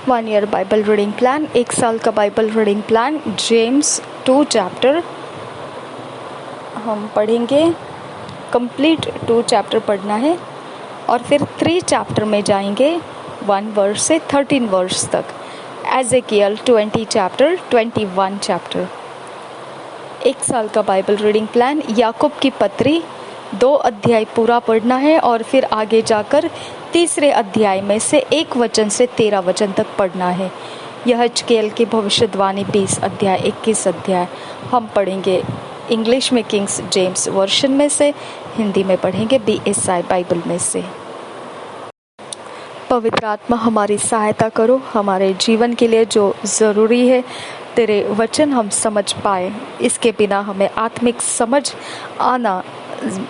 1 year Bible reading plan, 1 साल का Bible reading plan. James 2 chapter हम पढ़ेंगे, कंप्लीट 2 चैप्टर पढ़ना है और फिर 3 चैप्टर में जाएंगे 1 वर्स से 13 वर्स तक। Ezekiel 20 chapter, 21 chapter. 1 साल का बाइबल रीडिंग प्लान, याकूब की पत्री 2 अध्याय पूरा पढ़ना है और फिर आगे जाकर तीसरे अध्याय में से 1 वचन से 13 वचन तक पढ़ना है। यह हिजकिय्याह की भविष्यवाणी 20 अध्याय 21 अध्याय हम पढ़ेंगे इंग्लिश में किंग्स जेम्स वर्शन में से, हिंदी में पढ़ेंगे BSI बाइबल में से। पवित्र आत्मा हमारी सहायता करो, हमारे जीवन के लिए जो ज़रूरी है तेरे वचन हम समझ पाए, इसके बिना हमें आत्मिक समझ आना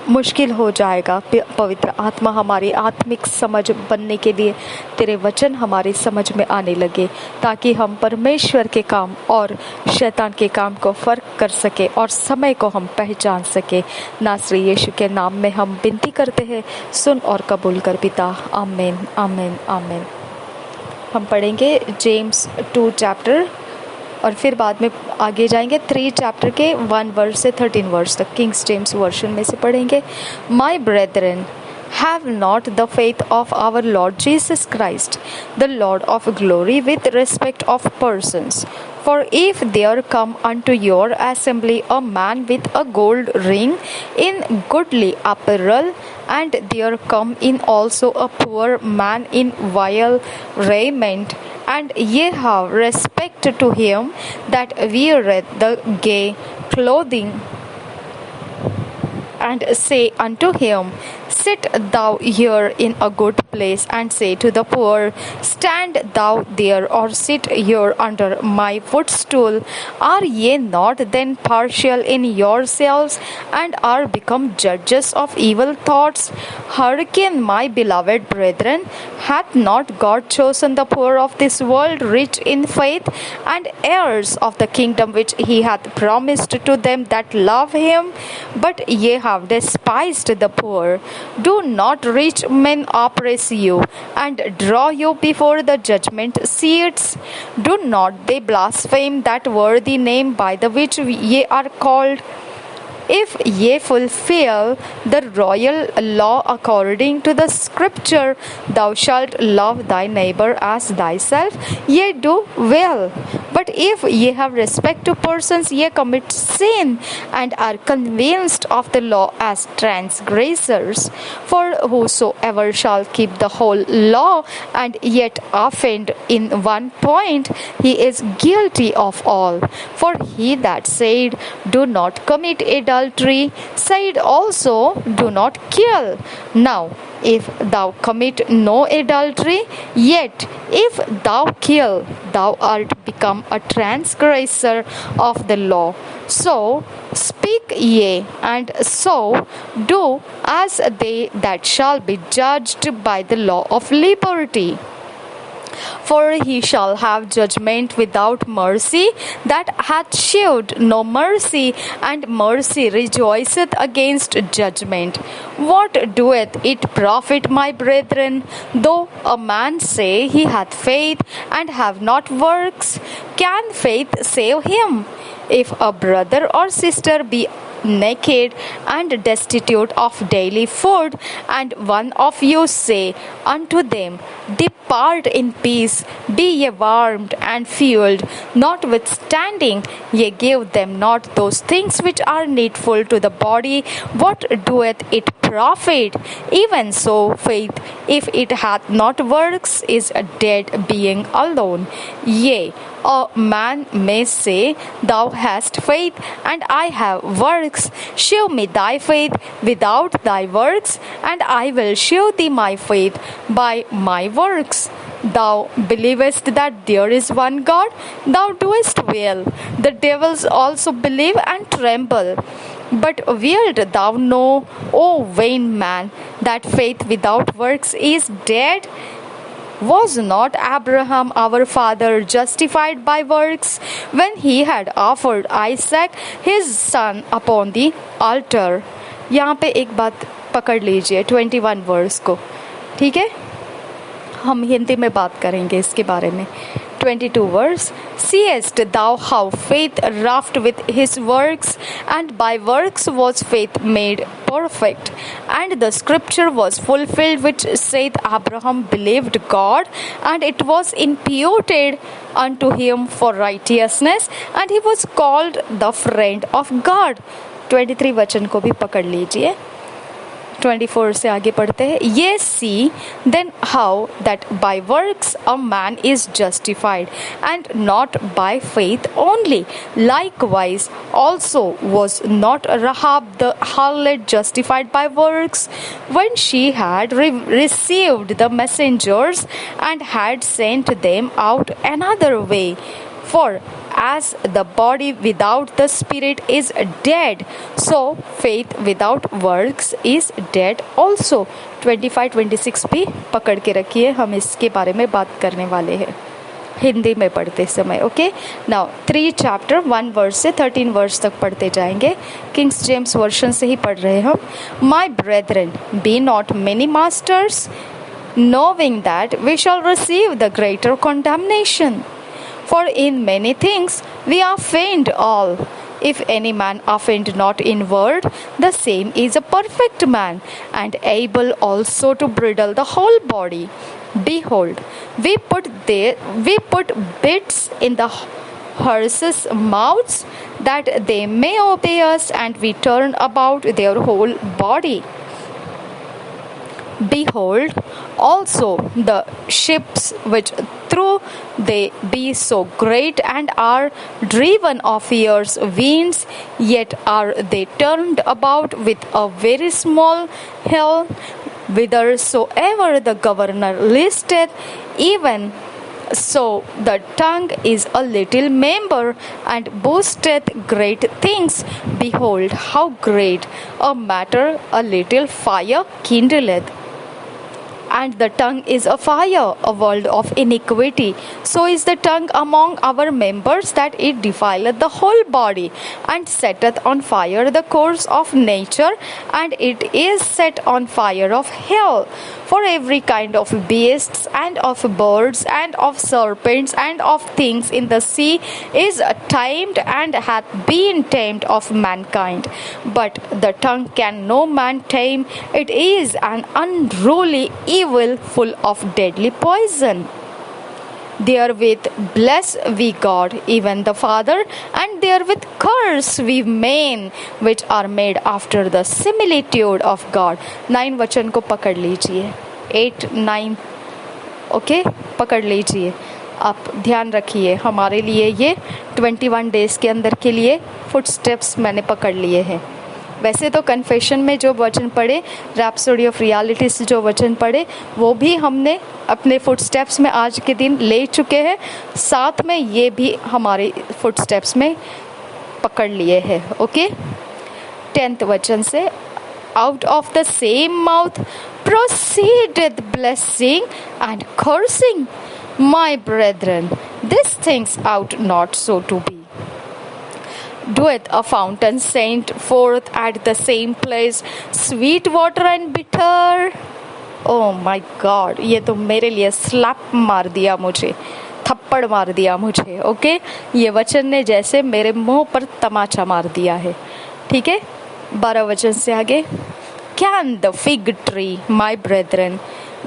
मुश्किल हो जाएगा। पवित्र आत्मा हमारी आत्मिक समझ बनने के लिए तेरे वचन हमारी समझ में आने लगे, ताकि हम परमेश्वर के काम और शैतान के काम को फ़र्क कर सके और समय को हम पहचान सके। नासरी यीशु के नाम में हम विनती करते हैं, सुन और कबूल कर पिता। आमीन आमीन आमीन। हम पढ़ेंगे जेम्स 2 चैप्टर और फिर बाद में आगे जाएंगे 3 चैप्टर के 1 वर्स से 13 वर्स तक। किंग्स जेम्स वर्शन में से पढ़ेंगे। माई brethren, have not the faith of our Lord Jesus Christ, the Lord of glory, with respect of persons. For if there come unto your assembly a man with a gold ring in goodly apparel, and there come in also a poor man in vile raiment, and ye have respect to him that weareth the gay clothing, and say unto him, Sit thou here in a good place, and say to the poor, Stand thou there, or sit here under my footstool. Are ye not then partial in yourselves, and are become judges of evil thoughts? Hearken, my beloved brethren, hath not God chosen the poor of this world rich in faith, and heirs of the kingdom which he hath promised to them that love him? But ye have despised the poor. Do not rich men oppress you, and draw you before the judgment seats? Do not they blaspheme that worthy name by the which ye are called? If ye fulfill the royal law according to the scripture, thou shalt love thy neighbor as thyself, ye do well. But if ye have respect to persons, ye commit sin, and are convinced of the law as transgressors. For whosoever shall keep the whole law, and yet offend in one point, he is guilty of all. For he that said, Do not commit adultery, said also, Do not kill. Now, if thou commit no adultery, yet if thou kill, thou art become a transgressor of the law. So speak ye, and so do, as they that shall be judged by the law of liberty. For he shall have judgment without mercy that hath shewed no mercy, and mercy rejoiceth against judgment. What doeth it profit, my brethren, though a man say he hath faith and have not works? Can faith save him? If a brother or sister be naked and destitute of daily food, and one of you say unto them, Depart in peace, be ye warmed and fueled, notwithstanding ye give them not those things which are needful to the body, what doeth it profit? Even so, faith, if it hath not works, is a dead being alone. Yea, a man may say, Thou hast faith, and I have works. Shew me thy faith without thy works, and I will shew thee my faith by my works. Thou believest that there is one God, thou doest well. The devils also believe and tremble. But wilt thou know, O vain man, that faith without works is dead? Was not Abraham our father justified by works when he had offered Isaac his son upon the altar? यहाँ पे एक बात पकड़ लीजिए 21 verse को, ठीक है। हम हिंदी में बात करेंगे इसके बारे में। 22 verse, seest thou how faith wrought with his works, and by works was faith made perfect. And the scripture was fulfilled which saith, Abraham believed God, and it was imputed unto him for righteousness, and he was called the friend of God. 23 वचन को भी पकड़ लीजिए। 24 से आगे पढ़ते हैं। ये see then how that by works a man is justified, and not by faith only. Likewise also was not Rahab the harlot justified by works, when she had received the messengers and had sent them out another way. For as the body without the spirit is dead, so faith without works is dead also. 25-26 भी पकड़ के रखिए, हम इसके बारे में बात करने वाले हैं हिंदी में पढ़ते समय। ओके, नाउ 3 चैप्टर 1 वर्स से 13 वर्स तक पढ़ते जाएंगे। किंग्स जेम्स वर्जन से ही पढ़ रहे हैं हम। My brethren, be not many masters, knowing that we shall receive the greater condemnation. For in many things we are faint all. If any man offend not in word, the same is a perfect man, and able also to bridle the whole body. Behold, we put bits in the horses' mouths, that they may obey us, and we turn about their whole body. Behold also the ships which though they be so great and are driven of fierce winds, yet are they turned about with a very small helm, whithersoever the governor listeth. Even so the tongue is a little member, and boasteth great things. Behold how great a matter a little fire kindleth. And the tongue is a fire, a world of iniquity. So is the tongue among our members, that it defileth the whole body, and setteth on fire the course of nature, and it is set on fire of hell. For every kind of beasts, and of birds, and of serpents, and of things in the sea is tamed, and hath been tamed of mankind. But the tongue can no man tame. It is an unruly evil, full of deadly poison. Therewith bless we God, even the Father, and therewith curse we men, which are made after the similitude of God. 9 वचन को पकड़ लीजिए, 8, 9, okay, पकड़ लीजिए। आप ध्यान रखिए, हमारे लिए ये 21 डेज के अंदर के लिए फुटस्टेप्स मैंने पकड़ लिए हैं। वैसे तो कन्फेशन में जो वचन पढ़े, रैप्सोडी ऑफ रियलिटी से जो वचन पढ़े, वो भी हमने अपने फुटस्टेप्स में आज के दिन ले चुके हैं, साथ में ये भी हमारे फुटस्टेप्स में पकड़ लिए हैं। ओके, 10th वचन से, out of the same mouth proceedeth blessing and cursing. My brethren, these things ought not so to be. Doeth a fountain send forth at the same place sweet water and bitter? Oh my God, ये तो मेरे लिए slab मार दिया, मुझे थप्पड़ मार दिया मुझे। ओके, ये वचन ने जैसे मेरे मुंह पर तमाचा मार दिया है। ठीक है, 12 वचन से आगे। Can the fig tree, my brethren,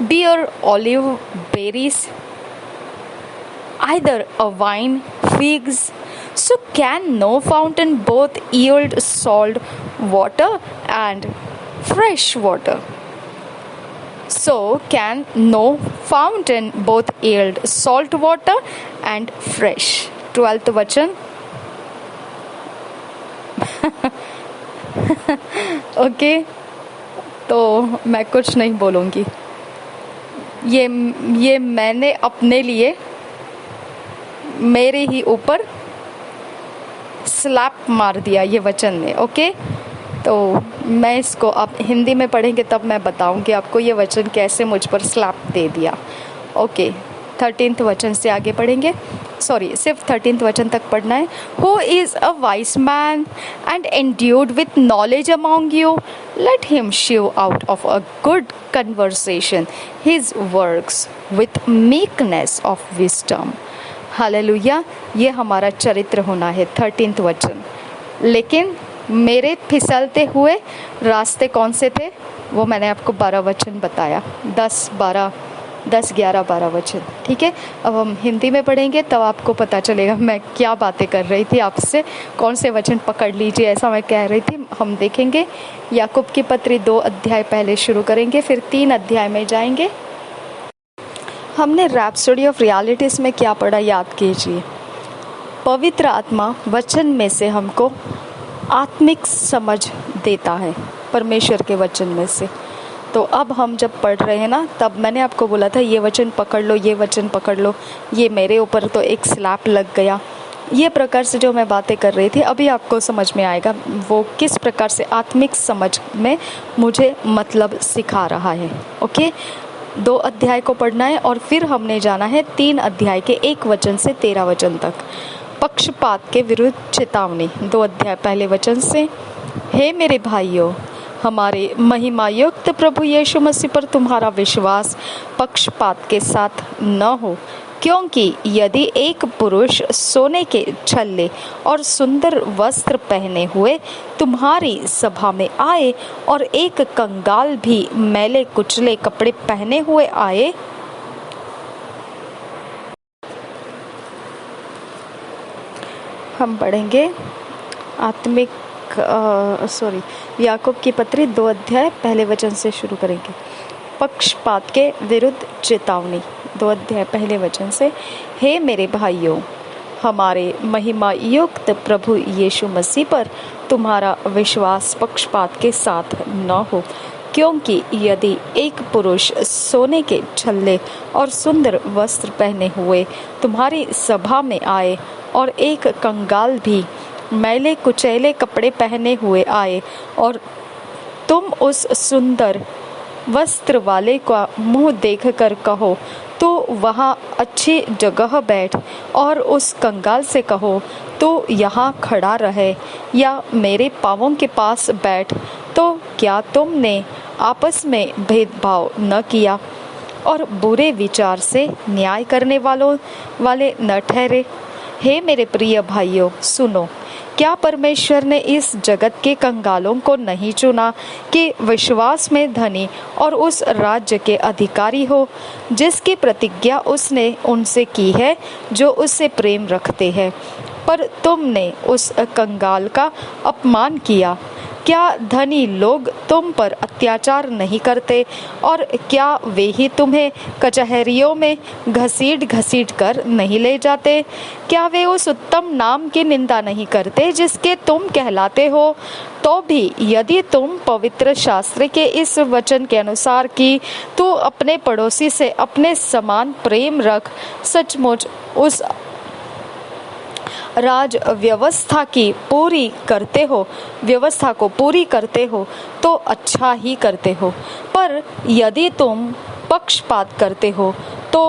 bear olive berries, either a vine figs? So can no fountain both yield salt water and fresh water? So can no fountain both yield salt water and fresh. 12th वचन। Okay, तो मैं कुछ नहीं बोलूँगी। ये मैंने अपने लिए, मेरे ही ऊपर स्लैप मार दिया ये वचन ने। ओके, तो मैं इसको आप हिंदी में पढ़ेंगे तब मैं बताऊंगी आपको ये वचन कैसे मुझ पर स्लैप दे दिया। ओके, 13th वचन से आगे पढ़ेंगे, सिर्फ 13th वचन तक पढ़ना है। Who is a wise man and endued with knowledge among you, let him shew out of a good conversation his works with meekness of wisdom. Hallelujah, ये हमारा चरित्र होना है 13th वचन। लेकिन मेरे फिसलते हुए रास्ते कौन से थे, वो मैंने आपको 12 वचन बताया, 10, 11, 12 वचन। ठीक है, अब हम हिंदी में पढ़ेंगे तब आपको पता चलेगा मैं क्या बातें कर रही थी आपसे, कौन से वचन पकड़ लीजिए ऐसा मैं कह रही थी। हम देखेंगे याकूब की पत्री 2 अध्याय पहले शुरू करेंगे, फिर 3 अध्याय में जाएंगे। हमने रैप्सोडी ऑफ रियलिटीज़ में क्या पढ़ा याद कीजिए। पवित्र आत्मा वचन में से हमको आत्मिक समझ देता है, परमेश्वर के वचन में से। तो अब हम जब पढ़ रहे हैं ना, तब मैंने आपको बोला था ये वचन पकड़ लो, ये वचन पकड़ लो, ये मेरे ऊपर तो एक स्लैप लग गया। ये प्रकार से जो मैं बातें कर रही थी अभी आपको समझ में आएगा वो किस प्रकार से आत्मिक समझ में मुझे मतलब सिखा रहा है। ओके, 2 अध्याय को पढ़ना है और फिर हमने जाना है 3 अध्याय के 1 वचन से 13 वचन तक। पक्षपात के विरुद्ध चेतावनी, 2 अध्याय पहले वचन से। हे मेरे भाइयों, हमारे महिमायुक्त प्रभु यीशु मसीह पर तुम्हारा विश्वास पक्षपात के साथ न हो, क्योंकि यदि एक पुरुष सोने के छल्ले और सुंदर वस्त्र पहने हुए तुम्हारी सभा में आए और एक कंगाल भी मैले कुचले कपड़े पहने हुए आए, हम पढ़ेंगे आत्मिक याकूब की पत्री 2 अध्याय पहले वचन से शुरू करेंगे। पक्षपात के विरुद्ध चेतावनी, 2 अध्याय पहले वचन से। हे मेरे भाइयों, हमारे महिमा युक्त प्रभु यीशु मसीह पर तुम्हारा विश्वास पक्षपात के साथ न हो, क्योंकि यदि एक पुरुष सोने के छल्ले और सुंदर वस्त्र पहने हुए तुम्हारी सभा में आए और एक कंगाल भी मैले कुचैले कपड़े पहने हुए आए और तुम उस सुंदर वस्त्र वाले का मुंह देखकर कहो तो वहाँ अच्छी जगह बैठ, और उस कंगाल से कहो तो यहाँ खड़ा रहे या मेरे पाँवों के पास बैठ, तो क्या तुमने आपस में भेदभाव न किया और बुरे विचार से न्याय करने वाले न ठहरे। हे मेरे प्रिय भाइयों, सुनो, क्या परमेश्वर ने इस जगत के कंगालों को नहीं चुना कि विश्वास में धनी और उस राज्य के अधिकारी हो जिसकी प्रतिज्ञा उसने उनसे की है जो उससे प्रेम रखते हैं? पर तुमने उस कंगाल का अपमान किया। क्या धनी लोग तुम पर अत्याचार नहीं करते, और क्या वे ही तुम्हें कचहरियों में घसीट घसीट कर नहीं ले जाते? क्या वे उस उत्तम नाम की निंदा नहीं करते जिसके तुम कहलाते हो? तो भी यदि तुम पवित्र शास्त्र के इस वचन के अनुसार कि तू अपने पड़ोसी से अपने समान प्रेम रख, सचमुच उस राज व्यवस्था को पूरी करते हो तो अच्छा ही करते हो। पर यदि तुम पक्षपात करते हो तो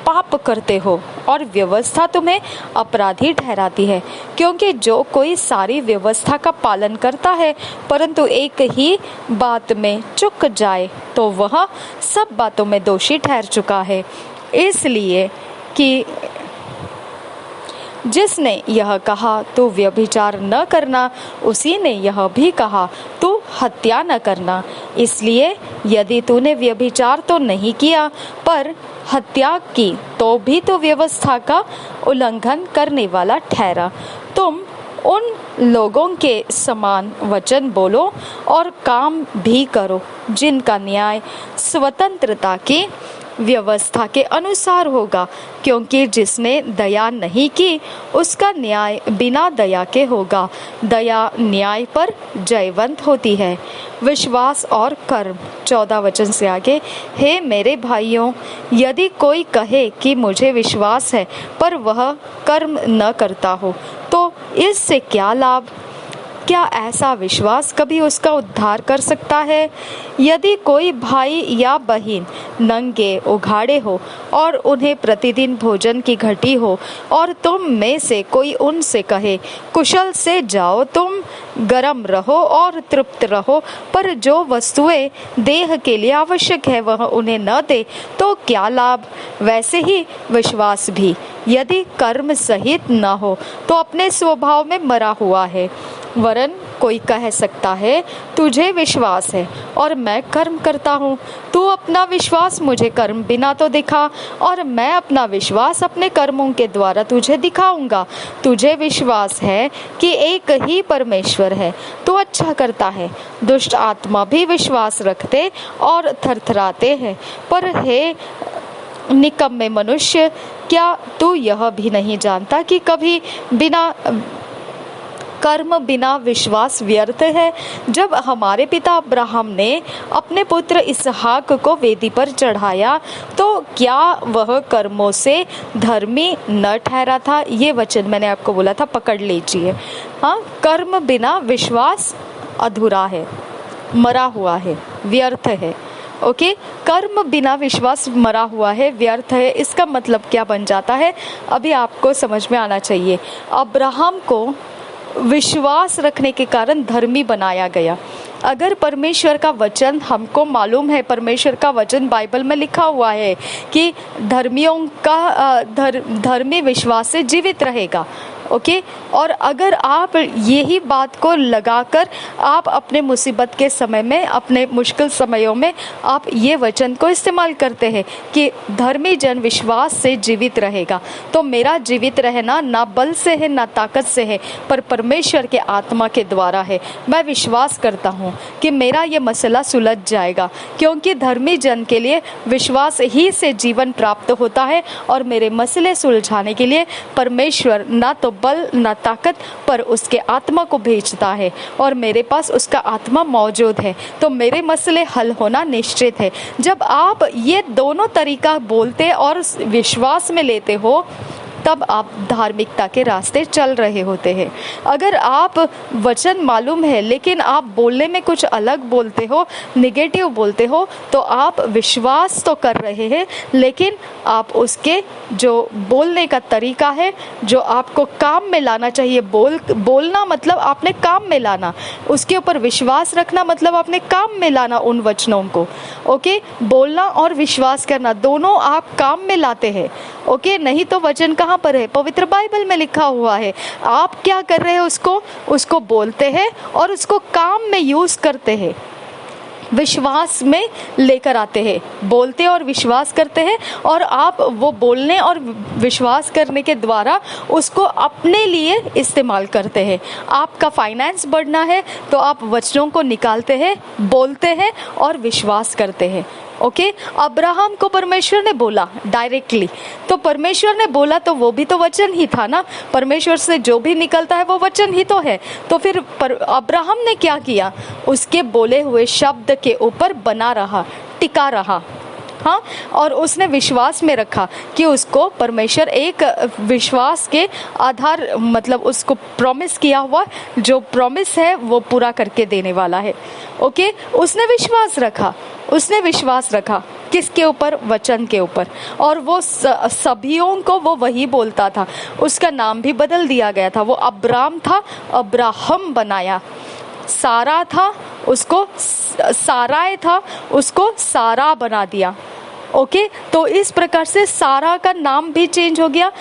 पाप करते हो और व्यवस्था तुम्हें अपराधी ठहराती है, क्योंकि जो कोई सारी व्यवस्था का पालन करता है परंतु एक ही बात में चूक जाए तो वह सब बातों में दोषी ठहर चुका है। इसलिए कि जिसने यह कहा तू व्यभिचार न करना, उसी ने यह भी कहा तू हत्या न करना। इसलिए यदि तूने व्यभिचार तो नहीं किया पर हत्या की तो भी तो व्यवस्था का उल्लंघन करने वाला ठहरा। तुम उन लोगों के समान वचन बोलो और काम भी करो जिनका न्याय स्वतंत्रता की व्यवस्था के अनुसार होगा, क्योंकि जिसने दया नहीं की उसका न्याय बिना दया के होगा। दया न्याय पर जयवंत होती है। विश्वास और कर्म, 14 वचन से आगे। हे मेरे भाइयों, यदि कोई कहे कि मुझे विश्वास है पर वह कर्म न करता हो तो इससे क्या लाभ? क्या ऐसा विश्वास कभी उसका उद्धार कर सकता है? यदि कोई भाई या बहन नंगे उघाड़े हो और उन्हें प्रतिदिन भोजन की घटी हो और तुम में से कोई उनसे कहे, कुशल से जाओ, तुम गर्म रहो और तृप्त रहो, पर जो वस्तुएं देह के लिए आवश्यक है वह उन्हें न दे, तो क्या लाभ? वैसे ही विश्वास भी यदि कर्म सहित न हो तो अपने स्वभाव में मरा हुआ है। वरन कोई कह सकता है, तुझे विश्वास है और मैं कर्म करता हूँ। तू अपना विश्वास मुझे कर्म बिना तो दिखा, और मैं अपना विश्वास अपने कर्मों के द्वारा तुझे दिखाऊंगा। तुझे विश्वास है कि एक ही परमेश्वर है, तू अच्छा करता है। दुष्ट आत्मा भी विश्वास रखते और थरथराते हैं। पर हे निकम्मे मनुष्य, क्या तू यह भी नहीं जानता कि कभी कर्म बिना विश्वास व्यर्थ है? जब हमारे पिता अब्राहम ने अपने पुत्र इसहाक को वेदी पर चढ़ाया तो क्या वह कर्मों से धर्मी न ठहरा था? ये वचन मैंने आपको बोला था, पकड़ लीजिए। हाँ, कर्म बिना विश्वास अधूरा है, मरा हुआ है, व्यर्थ है। ओके, कर्म बिना विश्वास मरा हुआ है, व्यर्थ है। इसका मतलब क्या बन जाता है, अभी आपको समझ में आना चाहिए। अब्राहम को विश्वास रखने के कारण धर्मी बनाया गया। अगर परमेश्वर का वचन, हमको मालूम है परमेश्वर का वचन बाइबल में लिखा हुआ है कि धर्मियों का धर्मी विश्वास से जीवित रहेगा। ओके, और अगर आप यही बात को लगाकर आप अपने मुसीबत के समय में, अपने मुश्किल समयों में आप ये वचन को इस्तेमाल करते हैं कि धर्मी जन विश्वास से जीवित रहेगा, तो मेरा जीवित रहना ना बल से है ना ताकत से है, पर परमेश्वर के आत्मा के द्वारा है। मैं विश्वास करता हूँ कि मेरा ये मसला सुलझ जाएगा, क्योंकि धर्मी जन के लिए विश्वास ही से जीवन प्राप्त होता है। और मेरे मसले सुलझाने के लिए परमेश्वर ना तो बल ना ताकत पर उसके आत्मा को भेजता है, और मेरे पास उसका आत्मा मौजूद है, तो मेरे मसले हल होना निश्चित है। जब आप ये दोनों तरीका बोलते और विश्वास में लेते हो, तब आप धार्मिकता के रास्ते चल रहे होते हैं। अगर आप वचन मालूम है लेकिन आप बोलने में कुछ अलग बोलते हो, निगेटिव बोलते हो, तो आप विश्वास तो कर रहे हैं लेकिन आप उसके जो बोलने का तरीका है, जो आपको काम में लाना चाहिए, बोलना मतलब आपने काम में लाना, उसके ऊपर विश्वास रखना मतलब आपने काम में लाना उन वचनों को। ओके, बोलना और विश्वास करना दोनों आप काम में लाते हैं। ओके, नहीं तो वचन कहाँ पर है? पवित्र बाइबल में लिखा हुआ है। आप क्या कर रहे हैं? उसको बोलते हैं और उसको काम में यूज करते हैं, विश्वास में लेकर आते हैं, बोलते और विश्वास करते हैं, और आप वो बोलने और विश्वास करने के द्वारा उसको अपने लिए इस्तेमाल करते हैं। आपका फाइनेंस बढ़ना है तो आप वचनों को निकालते हैं, बोलते हैं और विश्वास करते हैं। ओके, अब्राहम को परमेश्वर ने बोला डायरेक्टली, तो परमेश्वर ने बोला तो वो भी तो वचन ही था ना। परमेश्वर से जो भी निकलता है वो वचन ही तो है। तो फिर अब्राहम ने क्या किया? उसके बोले हुए शब्द के ऊपर बना रहा, टिका रहा। हाँ, और उसने विश्वास में रखा कि उसको परमेश्वर एक विश्वास के आधार, मतलब उसको प्रॉमिस किया हुआ जो प्रॉमिस है वो पूरा करके देने वाला है। ओके, उसने विश्वास रखा किसके ऊपर? वचन के ऊपर। और वो सभियों को वो वही बोलता था। उसका नाम भी बदल दिया गया था, वो अब्राम था, अब्राहम बनाया। सारा था, उसको साराय था, उसको सारा बना दिया। ओके, तो इस प्रकार से सारा का नाम भी चेंज हो गया,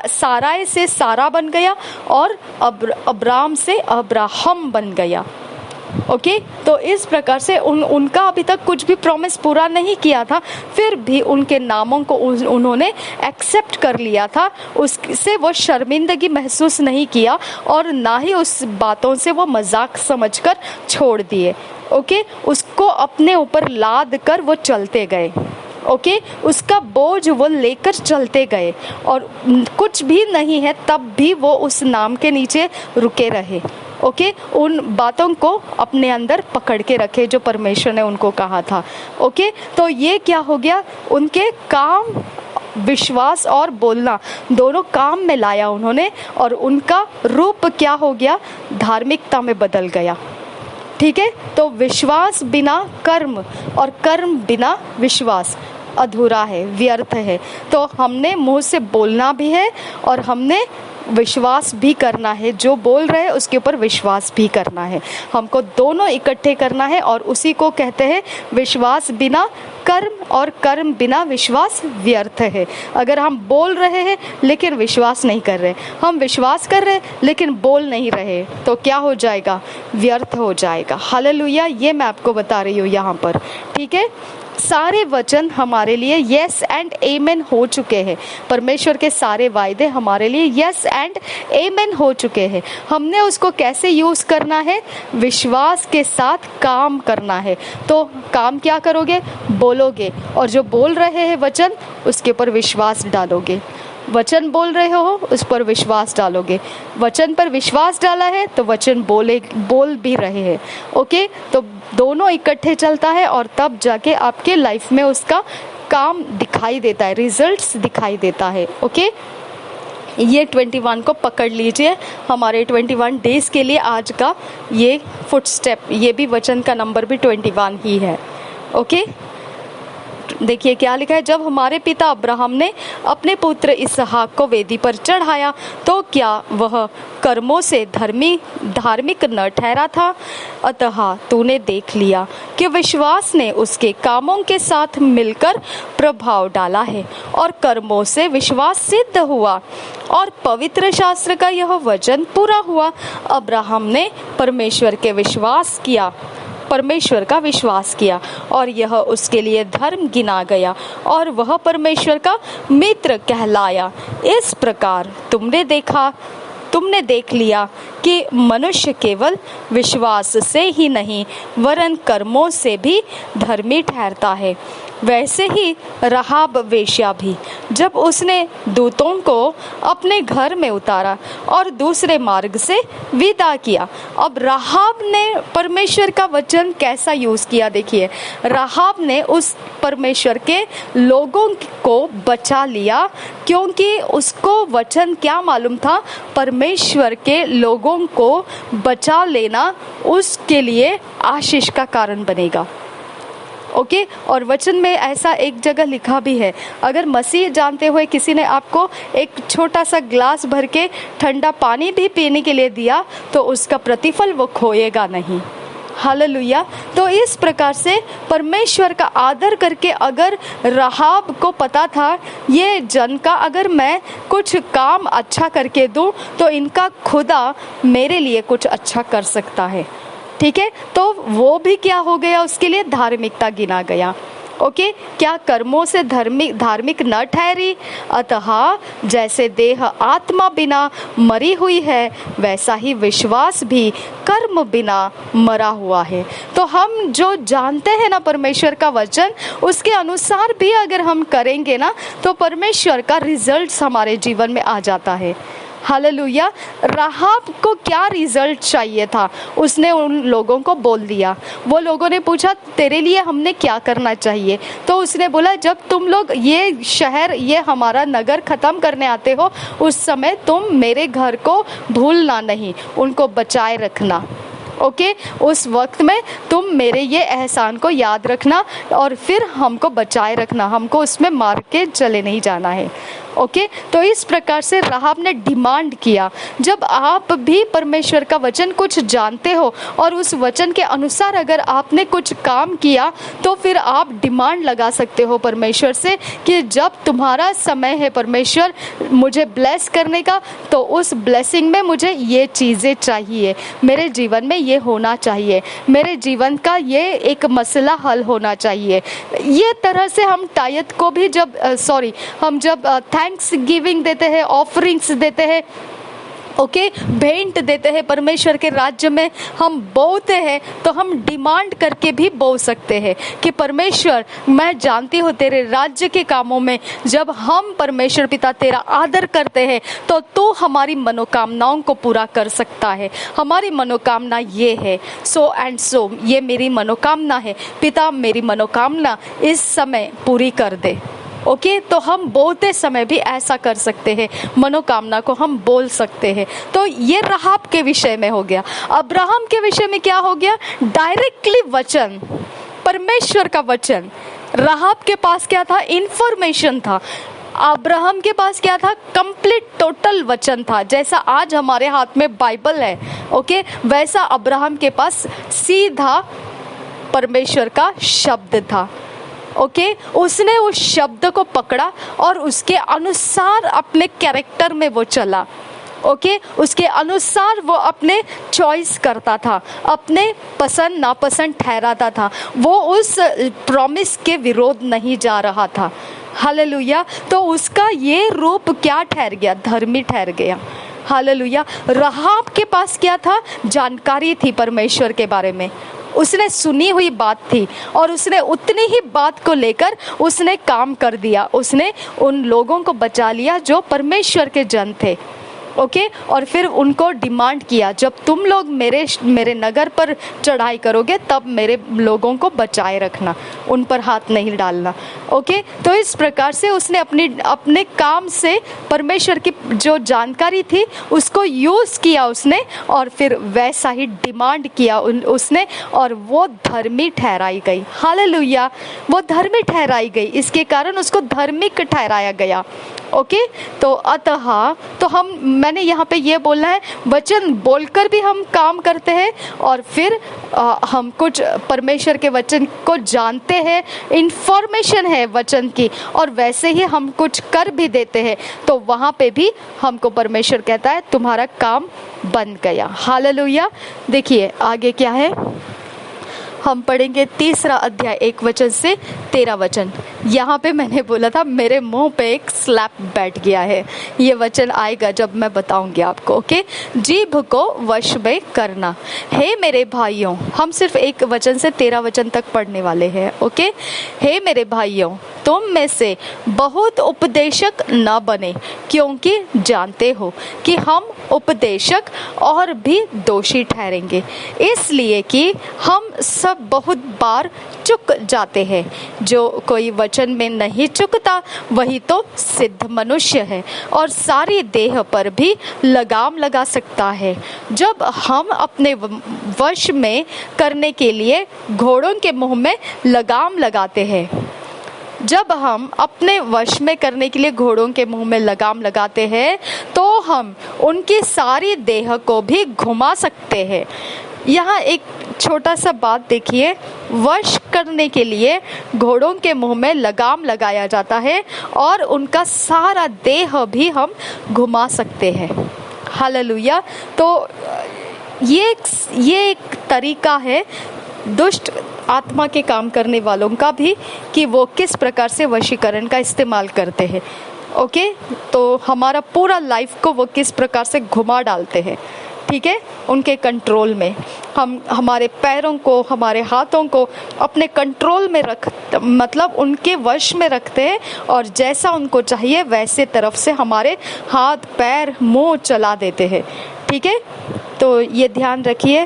साराय से सारा बन गया और अब्राम से अब्राहम बन गया। ओके, तो इस प्रकार से उनका अभी तक कुछ भी प्रॉमिस पूरा नहीं किया था, फिर भी उनके नामों को उन्होंने एक्सेप्ट कर लिया था। उससे वो शर्मिंदगी महसूस नहीं किया और ना ही उस बातों से वो मजाक समझकर छोड़ दिए। ओके, उसको अपने ऊपर लाद कर वो चलते गए। ओके, उसका बोझ वो लेकर चलते गए और कुछ भी नहीं है तब भी वो उस नाम के नीचे रुके रहे। ओके, उन बातों को अपने अंदर पकड़ के रखे जो परमेश्वर ने उनको कहा था। ओके, तो ये क्या हो गया? उनके काम, विश्वास और बोलना दोनों काम में लाया उन्होंने, और उनका रूप क्या हो गया? धार्मिकता में बदल गया। ठीक है, तो विश्वास बिना कर्म और कर्म बिना विश्वास अधूरा है, व्यर्थ है। तो हमने मुंह से बोलना भी है और हमने विश्वास भी करना है, जो बोल रहे हैं उसके ऊपर विश्वास भी करना है। हमको दोनों इकट्ठे करना है और उसी को कहते हैं विश्वास बिना कर्म और कर्म बिना विश्वास व्यर्थ है। अगर हम बोल रहे हैं लेकिन विश्वास नहीं कर रहे, हम विश्वास कर रहे लेकिन बोल नहीं रहे, तो क्या हो जाएगा? व्यर्थ हो जाएगा। हालेलुया, ये मैं आपको बता रही हूँ यहाँ पर। ठीक है, सारे वचन हमारे लिए यस एंड आमेन हो चुके हैं। परमेश्वर के सारे वायदे हमारे लिए यस एंड आमेन हो चुके हैं। हमने उसको कैसे यूज करना है? विश्वास के साथ काम करना है। तो काम क्या करोगे? बोलोगे, और जो बोल रहे हैं वचन उसके ऊपर विश्वास डालोगे। वचन बोल रहे हो उस पर विश्वास डालोगे। वचन पर विश्वास डाला है तो वचन बोल भी रहे हैं। ओके, तो दोनों इकट्ठे चलता है और तब जाके आपके लाइफ में उसका काम दिखाई देता है, रिजल्ट्स दिखाई देता है। ओके, ये 21 को पकड़ लीजिए, हमारे 21 डेज के लिए आज का ये फुटस्टेप, ये भी वचन का नंबर भी 21 ही है। ओके, देखिए क्या लिखा है। जब हमारे पिता अब्राहम ने अपने पुत्र इसहाक को वेदी पर चढ़ाया तो क्या वह कर्मों से धार्मिक न ठहरा था? अतः तूने देख लिया कि विश्वास ने उसके कामों के साथ मिलकर प्रभाव डाला है और कर्मों से विश्वास सिद्ध हुआ और पवित्र शास्त्र का यह वचन पूरा हुआ। अब्राहम ने परमेश्वर का विश्वास किया और यह उसके लिए धर्म गिना गया और वह परमेश्वर का मित्र कहलाया। इस प्रकार तुमने देख लिया कि मनुष्य केवल विश्वास से ही नहीं वरन कर्मों से भी धर्मी ठहरता है। वैसे ही राहाब वेश्या भी, जब उसने दूतों को अपने घर में उतारा और दूसरे मार्ग से विदा किया। अब राहाब ने परमेश्वर का वचन कैसा यूज किया? देखिए, राहाब ने उस परमेश्वर के लोगों को बचा लिया, क्योंकि उसको वचन क्या मालूम था? परमेश्वर के लोगों को बचा लेना उसके लिए आशीष का कारण बनेगा। ओके, और वचन में ऐसा एक जगह लिखा भी है, अगर मसीह जानते हुए किसी ने आपको एक छोटा सा ग्लास भर के ठंडा पानी भी पीने के लिए दिया तो उसका प्रतिफल वो खोएगा नहीं। हालेलुया। तो इस प्रकार से परमेश्वर का आदर करके, अगर राहाब को पता था ये जन का अगर मैं कुछ काम अच्छा करके दूं तो इनका खुदा मेरे लिए कुछ अच्छा कर सकता है। ठीक है, तो वो भी क्या हो गया? उसके लिए धार्मिकता गिना गया। ओके, क्या कर्मों से धार्मिक न ठहरी? अतः जैसे देह आत्मा बिना मरी हुई है वैसा ही विश्वास भी कर्म बिना मरा हुआ है। तो हम जो जानते हैं ना परमेश्वर का वचन, उसके अनुसार भी अगर हम करेंगे ना तो परमेश्वर का रिजल्ट हमारे जीवन में आ जाता है। हालेलुया। राहाब को क्या रिजल्ट चाहिए था? उसने उन लोगों को बोल दिया। वो लोगों ने पूछा तेरे लिए हमने क्या करना चाहिए? तो उसने बोला जब तुम लोग ये शहर, ये हमारा नगर खत्म करने आते हो उस समय तुम मेरे घर को भूलना नहीं, उनको बचाए रखना। ओके, उस वक्त में तुम मेरे ये एहसान को याद रखना और फिर हमको बचाए रखना, हमको उसमें मार के चले नहीं जाना है। ओके, तो इस प्रकार से राहाब ने डिमांड किया। जब आप भी परमेश्वर का वचन कुछ जानते हो और उस वचन के अनुसार अगर आपने कुछ काम किया तो फिर आप डिमांड लगा सकते हो परमेश्वर से कि जब तुम्हारा समय है परमेश्वर मुझे ब्लेस करने का, तो उस ब्लेसिंग में मुझे ये चीज़ें चाहिए, मेरे जीवन में ये होना चाहिए, मेरे जीवन का ये एक मसला हल होना चाहिए। ये तरह से हम टायत को भी हम जब थैंक्स गिविंग देते हैं, ऑफरिंग्स देते हैं, ओके, भेंट देते हैं परमेश्वर के राज्य में, हम बोते हैं तो हम डिमांड करके भी बो सकते हैं कि परमेश्वर मैं जानती हूँ तेरे राज्य के कामों में जब हम परमेश्वर पिता तेरा आदर करते हैं तो तू हमारी मनोकामनाओं को पूरा कर सकता है। हमारी मनोकामना ये है, सो एंड सो, ये मेरी मनोकामना है पिता, मेरी मनोकामना इस समय पूरी कर दे। ओके, तो हम बोलते समय भी ऐसा कर सकते हैं, मनोकामना को हम बोल सकते हैं। तो ये राहाब के विषय में हो गया। अब्राहम के विषय में क्या हो गया? डायरेक्टली वचन, परमेश्वर का वचन। राहाब के पास क्या था? इंफॉर्मेशन था। अब्राहम के पास क्या था? कंप्लीट टोटल वचन था। जैसा आज हमारे हाथ में बाइबल है, ओके, वैसा अब्राहम के पास सीधा परमेश्वर का शब्द था। ओके, उसने उस शब्द को पकड़ा और उसके अनुसार अपने कैरेक्टर में वो चला। ओके, उसके अनुसार वो अपने चॉइस करता था, अपने पसंद नापसंद ठहराता था। वो उस प्रॉमिस के विरोध नहीं जा रहा था। हालेलुया। तो उसका ये रूप क्या ठहर गया? धर्मी ठहर गया। हालेलुया। राहाब के पास क्या था? जानकारी थी परमेश्वर के बारे में, उसने सुनी हुई बात थी और उसने उतनी ही बात को लेकर उसने काम कर दिया। उसने उन लोगों को बचा लिया जो परमेश्वर के जन थे। ओके, और फिर उनको डिमांड किया, जब तुम लोग मेरे नगर पर चढ़ाई करोगे तब मेरे लोगों को बचाए रखना, उन पर हाथ नहीं डालना। ओके, तो इस प्रकार से उसने अपने काम से परमेश्वर की जो जानकारी थी उसको यूज़ किया उसने, और फिर वैसा ही डिमांड किया उसने, और वो धर्मी ठहराई गई। हालेलुया। वो धर्मी ठहराई गई, इसके कारण उसको धार्मिक ठहराया गया। ओके, तो अतः तो मैंने यहाँ पे ये बोलना है, वचन बोलकर भी हम काम करते हैं और फिर हम कुछ परमेश्वर के वचन को जानते हैं, इंफॉर्मेशन है वचन की, और वैसे ही हम कुछ कर भी देते हैं, तो वहाँ पे भी हमको परमेश्वर कहता है तुम्हारा काम बन गया। हालेलुया। देखिए आगे क्या है, हम पढ़ेंगे 3 अध्याय 1 वचन से 13 वचन। यहाँ पे मैंने बोला था मेरे मुंह पे एक स्लैप बैठ गया है, ये वचन आएगा जब मैं बताऊंगी आपको। ओके, जीभ को वश में करना। हे मेरे भाइयों, हम सिर्फ 1 वचन से 13 वचन तक पढ़ने वाले हैं। ओके, हे मेरे भाइयों, तुम में से बहुत उपदेशक न बने, क्योंकि जानते हो कि हम उपदेशक और भी दोषी ठहरेंगे, इसलिए कि हम सब बहुत बार चुक जाते हैं। जो कोई वचन में नहीं चुकता वही तो सिद्ध मनुष्य है और सारी देह पर भी लगाम लगा सकता है। जब हम अपने वश में करने के लिए घोड़ों के मुंह में लगाम लगाते हैं, जब हम अपने वश में करने के लिए घोड़ों के मुंह में लगाम लगाते हैं तो हम उनकी सारी देह को भी घुमा सकते हैं। यहाँ एक छोटा सा बात देखिए, वश करने के लिए घोड़ों के मुंह में लगाम लगाया जाता है और उनका सारा देह भी हम घुमा सकते हैं। हालेलुया। तो ये एक तरीका है दुष्ट आत्मा के काम करने वालों का भी, कि वो किस प्रकार से वशीकरण का इस्तेमाल करते हैं। ओके, तो हमारा पूरा लाइफ को वो किस प्रकार से घुमा डालते हैं, ठीक है, उनके कंट्रोल में। हम हमारे पैरों को, हमारे हाथों को अपने कंट्रोल में मतलब उनके वश में रखते हैं, और जैसा उनको चाहिए वैसे तरफ से हमारे हाथ पैर मुंह चला देते हैं। ठीक है, तो ये ध्यान रखिए,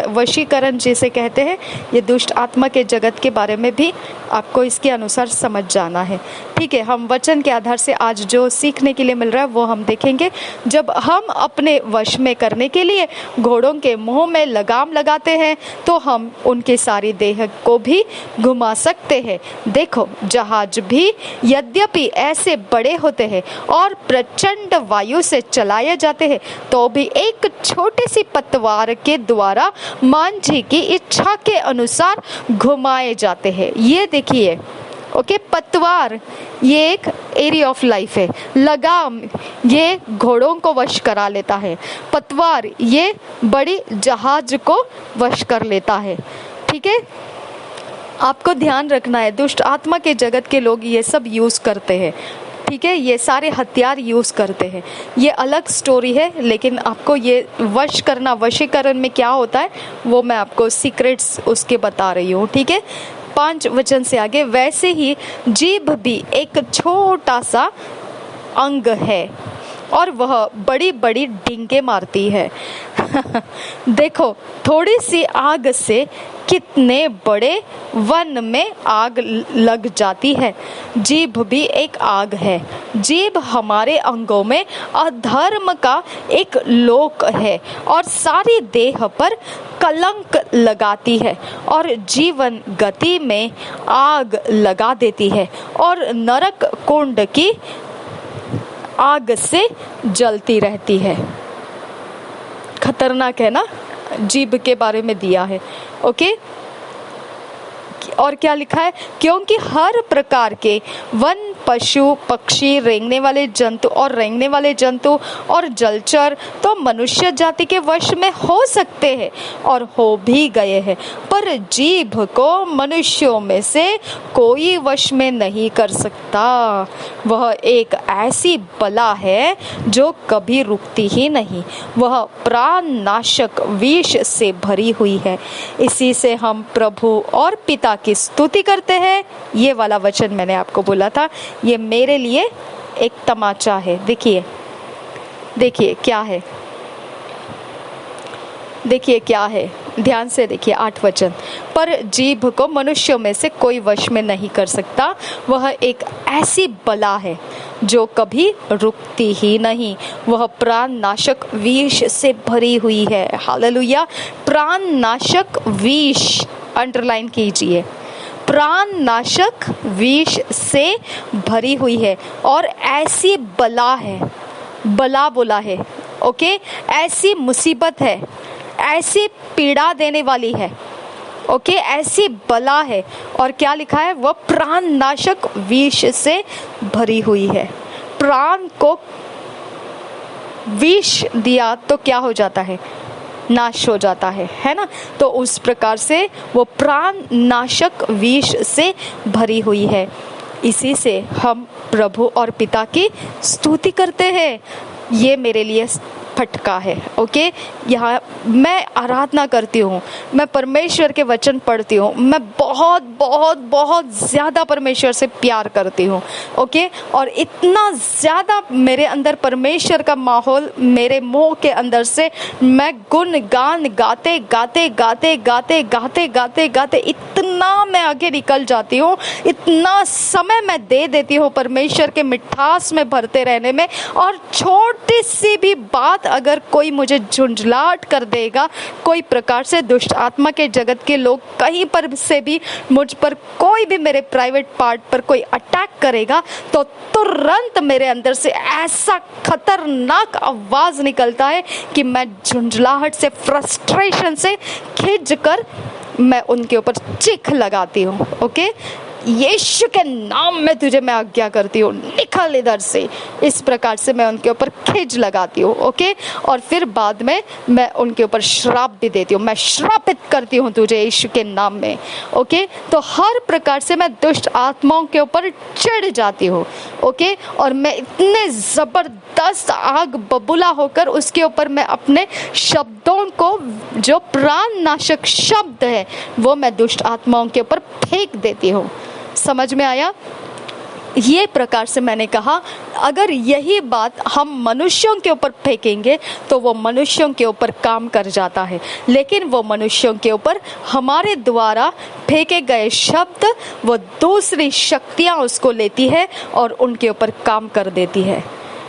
वशीकरण जिसे कहते हैं, ये दुष्ट आत्मा के जगत के बारे में भी आपको इसके अनुसार समझ जाना है। ठीक है, हम वचन के आधार से आज जो सीखने के लिए मिल रहा है वो हम देखेंगे। जब हम अपने वश में करने के लिए घोड़ों के मुंह में लगाम लगाते हैं तो हम उनकी सारी देह को भी घुमा सकते हैं। देखो, जहाज भी यद्यपि ऐसे बड़े होते हैं और प्रचंड वायु से चलाए जाते हैं, तो भी एक छोटी सी पतवार के द्वारा मांझी की इच्छा के अनुसार घुमाए जाते हैं। ये देखिए, ओके, पतवार ये एक एरिया ऑफ लाइफ है, लगाम ये घोड़ों को वश करा लेता है, पतवार ये बड़ी जहाज को वश कर लेता है। ठीक है, आपको ध्यान रखना है, दुष्ट आत्मा के जगत के लोग ये सब यूज करते हैं। ठीक है, ये सारे हथियार यूज करते हैं, ये अलग स्टोरी है, लेकिन आपको ये वश करना, वशीकरण में क्या होता है वो मैं आपको सीक्रेट्स उसके बता रही हूँ। ठीक है, 5 वचन से आगे, वैसे ही जीभ भी एक छोटा सा अंग है, और वह बड़ी बड़ी डींगे मारती है। देखो, थोड़ी सी आग से कितने बड़े वन में आग लग जाती है। जीभ भी एक आग है। जीभ हमारे अंगों में अधर्म का एक लोक है और सारी देह पर कलंक लगाती है और जीवन गति में आग लगा देती है और नरक कुंड की आग से जलती रहती है। खतरनाक है ना, जीभ के बारे में दिया है। ओके, और क्या लिखा है, क्योंकि हर प्रकार के वन, पशु, पक्षी, रेंगने वाले जंतु और जलचर तो मनुष्य जाति के वश में हो सकते हैं और हो भी गए हैं, पर जीभ को मनुष्यों में से कोई वश में नहीं कर सकता। वह एक ऐसी बला है जो कभी रुकती ही नहीं। वह प्राण नाशक विष से भरी हुई है। इसी से हम प्रभु और पिता की स्तुति करते हैं। ये वाला वचन मैंने आपको बोला था, ये मेरे लिए एक तमाचा है। देखिए क्या है, देखिए क्या है, ध्यान से देखिए 8 वचन। पर जीभ को मनुष्यों में से कोई वश में नहीं कर सकता। वह एक ऐसी बला है जो कभी रुकती ही नहीं। वह प्राण नाशक विष से भरी हुई है। हालेलुया, प्राण नाशक विष, अंडरलाइन कीजिए, प्राण नाशक विष से भरी हुई है और ऐसी बला है, बला बोला है। ओके, ऐसी मुसीबत है, ऐसी पीड़ा देने वाली है। ओके, ऐसी बला है और क्या लिखा है, वह प्राण नाशक विष से भरी हुई है। प्राण को विष दिया तो क्या हो जाता है, नाश हो जाता है ना। तो उस प्रकार से वो प्राण नाशक विष से भरी हुई है। इसी से हम प्रभु और पिता की स्तुति करते हैं। ये मेरे लिए फटका है। ओके, यहाँ मैं आराधना करती हूँ, मैं परमेश्वर के वचन पढ़ती हूँ, मैं बहुत बहुत बहुत ज़्यादा परमेश्वर से प्यार करती हूँ। ओके, और इतना ज़्यादा मेरे अंदर परमेश्वर का माहौल, मेरे मुंह के अंदर से मैं गुणगान गाते गाते गाते गाते गाते गाते गाते इतना मैं आगे निकल जाती हूँ, इतना समय मैं दे देती हूँ परमेश्वर के मिठास में भरते रहने में। और छोटी सी भी बात अगर कोई मुझे झुंझलाहट कर देगा, कोई प्रकार से दुष्ट आत्मा के जगत के लोग कहीं पर से भी मुझ पर, कोई भी मेरे प्राइवेट पार्ट पर कोई अटैक करेगा, तो तुरंत मेरे अंदर से ऐसा खतरनाक आवाज निकलता है कि मैं झुंझलाहट से, फ्रस्ट्रेशन से खिंच कर मैं उनके ऊपर चीख लगाती हूँ। ओके, यीशु के नाम में तुझे मैं आज्ञा करती हूँ, निकल इधर से। इस प्रकार से मैं उनके ऊपर खींच लगाती हूँ। ओके, और फिर बाद में मैं उनके ऊपर श्राप भी देती हूँ, मैं श्रापित करती हूँ तुझे यीशु के नाम में। ओके, तो हर प्रकार से मैं दुष्ट आत्माओं के ऊपर चढ़ जाती हूँ। ओके, और मैं इतने ज़बरदस्त आग बबूला होकर उसके ऊपर मैं अपने शब्दों को, जो प्राण नाशक शब्द है, वो मैं दुष्ट आत्माओं के ऊपर फेंक देती हूँ। समझ में आया? ये प्रकार से मैंने कहा, अगर यही बात हम मनुष्यों के ऊपर फेंकेंगे तो वो मनुष्यों के ऊपर काम कर जाता है, लेकिन वो मनुष्यों के ऊपर हमारे द्वारा फेंके गए शब्द, वो दूसरी शक्तियाँ उसको लेती है और उनके ऊपर काम कर देती है।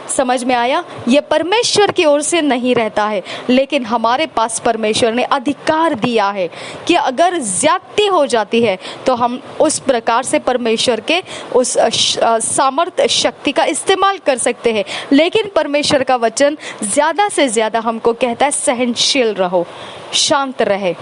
समझ में आया? ये परमेश्वर की ओर से नहीं रहता है, लेकिन हमारे पास परमेश्वर ने अधिकार दिया है कि अगर ज्यादती हो जाती है तो हम उस प्रकार से परमेश्वर के उस सामर्थ्य शक्ति का इस्तेमाल कर सकते हैं। लेकिन परमेश्वर का वचन ज़्यादा से ज़्यादा हमको कहता है सहनशील रहो, शांत रहे,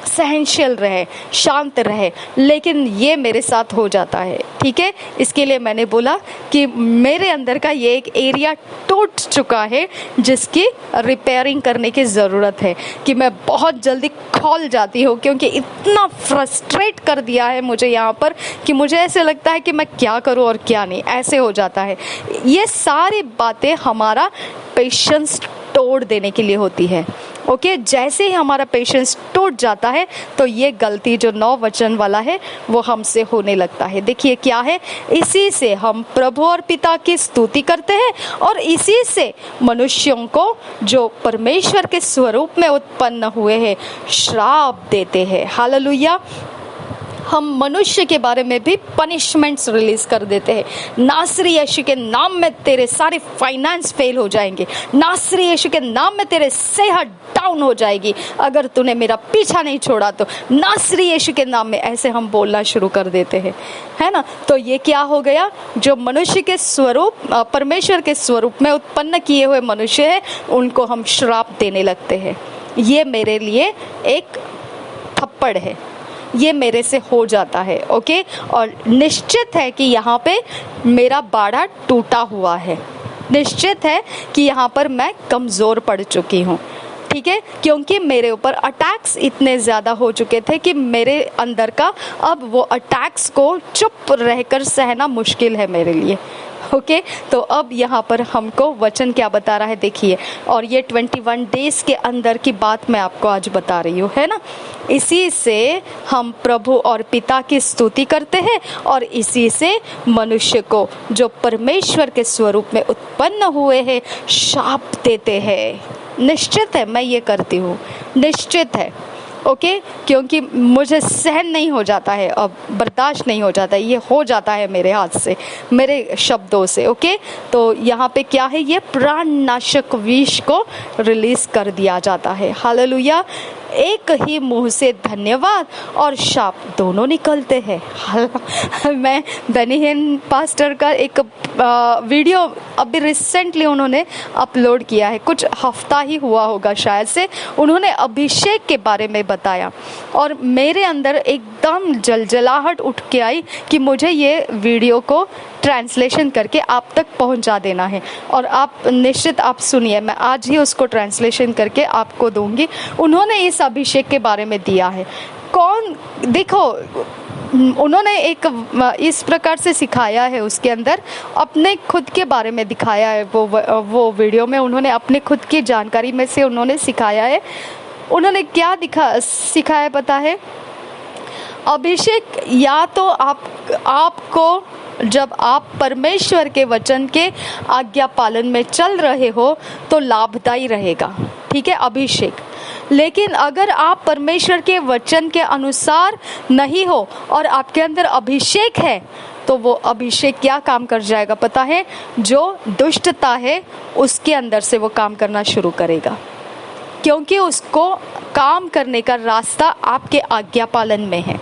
सहनशील रहे, शांत रहे। लेकिन ये मेरे साथ हो जाता है, ठीक है। इसके लिए मैंने बोला कि मेरे अंदर का ये एक एरिया टूट चुका है जिसकी रिपेयरिंग करने की ज़रूरत है, कि मैं बहुत जल्दी खौल जाती हूँ, क्योंकि इतना फ्रस्ट्रेट कर दिया है मुझे यहाँ पर कि मुझे ऐसे लगता है कि मैं क्या करूँ और क्या नहीं, ऐसे हो जाता है। ये सारी बातें हमारा पेशेंस तोड़ देने के लिए होती है। ओके, जैसे ही हमारा पेशेंस टूट जाता है तो ये गलती जो 9 वचन वाला है वो हमसे होने लगता है। देखिए क्या है, इसी से हम प्रभु और पिता की स्तुति करते हैं और इसी से मनुष्यों को जो परमेश्वर के स्वरूप में उत्पन्न हुए हैं श्राप देते हैं। हालेलुया। हम मनुष्य के बारे में भी पनिशमेंट्स रिलीज कर देते हैं। नासरी यीशु के नाम में तेरे सारे फाइनेंस फेल हो जाएंगे, नासरी यीशु के नाम में तेरे सेहत डाउन हो जाएगी अगर तूने मेरा पीछा नहीं छोड़ा तो, नासरी यीशु के नाम में, ऐसे हम बोलना शुरू कर देते हैं, है ना। तो ये क्या हो गया, जो मनुष्य के स्वरूप, परमेश्वर के स्वरूप में उत्पन्न किए हुए मनुष्य है उनको हम श्राप देने लगते हैं। ये मेरे लिए एक थप्पड़ है, ये मेरे से हो जाता है। ओके, और निश्चित है कि यहाँ पे मेरा बाड़ा टूटा हुआ है, निश्चित है कि यहाँ पर मैं कमज़ोर पड़ चुकी हूँ, ठीक है, क्योंकि मेरे ऊपर अटैक्स इतने ज़्यादा हो चुके थे कि मेरे अंदर का अब वो अटैक्स को चुप रहकर सहना मुश्किल है मेरे लिए। ओके, तो अब यहाँ पर हमको वचन क्या बता रहा है देखिए, और ये 21 डेज के अंदर की बात मैं आपको आज बता रही हूँ, है ना। इसी से हम प्रभु और पिता की स्तुति करते हैं और इसी से मनुष्य को जो परमेश्वर के स्वरूप में उत्पन्न हुए हैं शाप देते हैं। निश्चित है मैं ये करती हूँ, निश्चित है। ओके, क्योंकि मुझे सहन नहीं हो जाता है, अब बर्दाश्त नहीं हो जाता है, ये हो जाता है मेरे हाथ से, मेरे शब्दों से। ओके, तो यहाँ पे क्या है, ये प्राणनाशक विष को रिलीज कर दिया जाता है। हालेलुया। एक ही मुंह से धन्यवाद और शाप दोनों निकलते हैं। मैं बेनीहिन पास्टर का एक वीडियो अभी रिसेंटली उन्होंने अपलोड किया है, कुछ हफ्ता ही हुआ होगा शायद से, उन्होंने अभिषेक के बारे में बताया और मेरे अंदर एकदम जलजलाहट उठ के आई कि मुझे ये वीडियो को ट्रांसलेशन करके आप तक पहुंचा देना है और आप निश्चित आप सुनिए, मैं आज ही उसको ट्रांसलेशन करके आपको दूंगी। उन्होंने इस अभिषेक के बारे में दिया है, कौन देखो उन्होंने एक इस प्रकार से सिखाया है, उसके अंदर अपने खुद के बारे में दिखाया है। वो वीडियो में उन्होंने अपने खुद की जानकारी में से उन्होंने सिखाया है। उन्होंने क्या सिखाया पता है, अभिषेक या तो आपको जब आप परमेश्वर के वचन के आज्ञा पालन में चल रहे हो तो लाभदायी रहेगा, ठीक है, अभिषेक। लेकिन अगर आप परमेश्वर के वचन के अनुसार नहीं हो और आपके अंदर अभिषेक है तो वो अभिषेक क्या काम कर जाएगा पता है, जो दुष्टता है उसके अंदर से वो काम करना शुरू करेगा, क्योंकि उसको काम करने का रास्ता आपके आज्ञा पालन में है।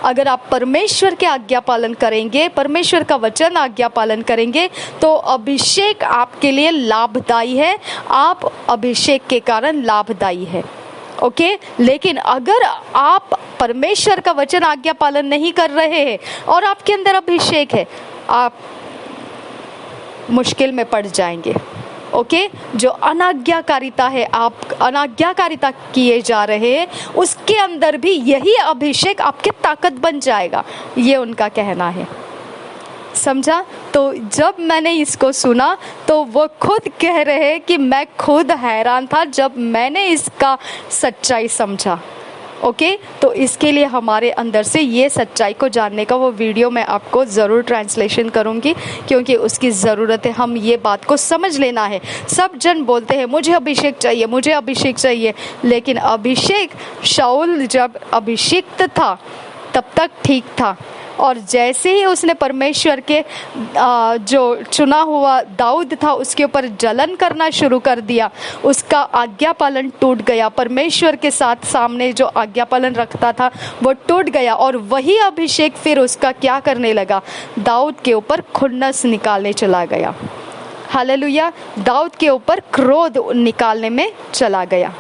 अगर आप परमेश्वर के आज्ञा पालन करेंगे, परमेश्वर का वचन आज्ञा पालन करेंगे तो अभिषेक आपके लिए लाभदायी है, आप अभिषेक के कारण लाभदायी है। ओके, लेकिन अगर आप परमेश्वर का वचन आज्ञा पालन नहीं कर रहे हैं और आपके अंदर अभिषेक है, आप मुश्किल में पड़ जाएंगे। ओके, जो अनाज्ञाकारिता है, आप अनाज्ञाकारिता किए जा रहे हैं, उसके अंदर भी यही अभिषेक आपके ताकत बन जाएगा, ये उनका कहना है। समझा? तो जब मैंने इसको सुना तो वो खुद कह रहे हैं कि मैं खुद हैरान था जब मैंने इसका सच्चाई समझा। ओके, तो इसके लिए हमारे अंदर से ये सच्चाई को जानने का वो वीडियो मैं आपको ज़रूर ट्रांसलेशन करूँगी, क्योंकि उसकी ज़रूरत है। हम ये बात को समझ लेना है। सब जन बोलते हैं मुझे अभिषेक चाहिए, मुझे अभिषेक चाहिए, लेकिन अभिषेक, शाऊल जब अभिषिक्त था तब तक ठीक था, और जैसे ही उसने परमेश्वर के जो चुना हुआ दाऊद था उसके ऊपर जलन करना शुरू कर दिया, उसका आज्ञा पालन टूट गया, परमेश्वर के साथ सामने जो आज्ञा पालन रखता था वो टूट गया, और वही अभिषेक फिर उसका क्या करने लगा, दाऊद के ऊपर खुन्नस निकालने चला गया। हालेलुया, दाऊद के ऊपर क्रोध निकालने में चला गया।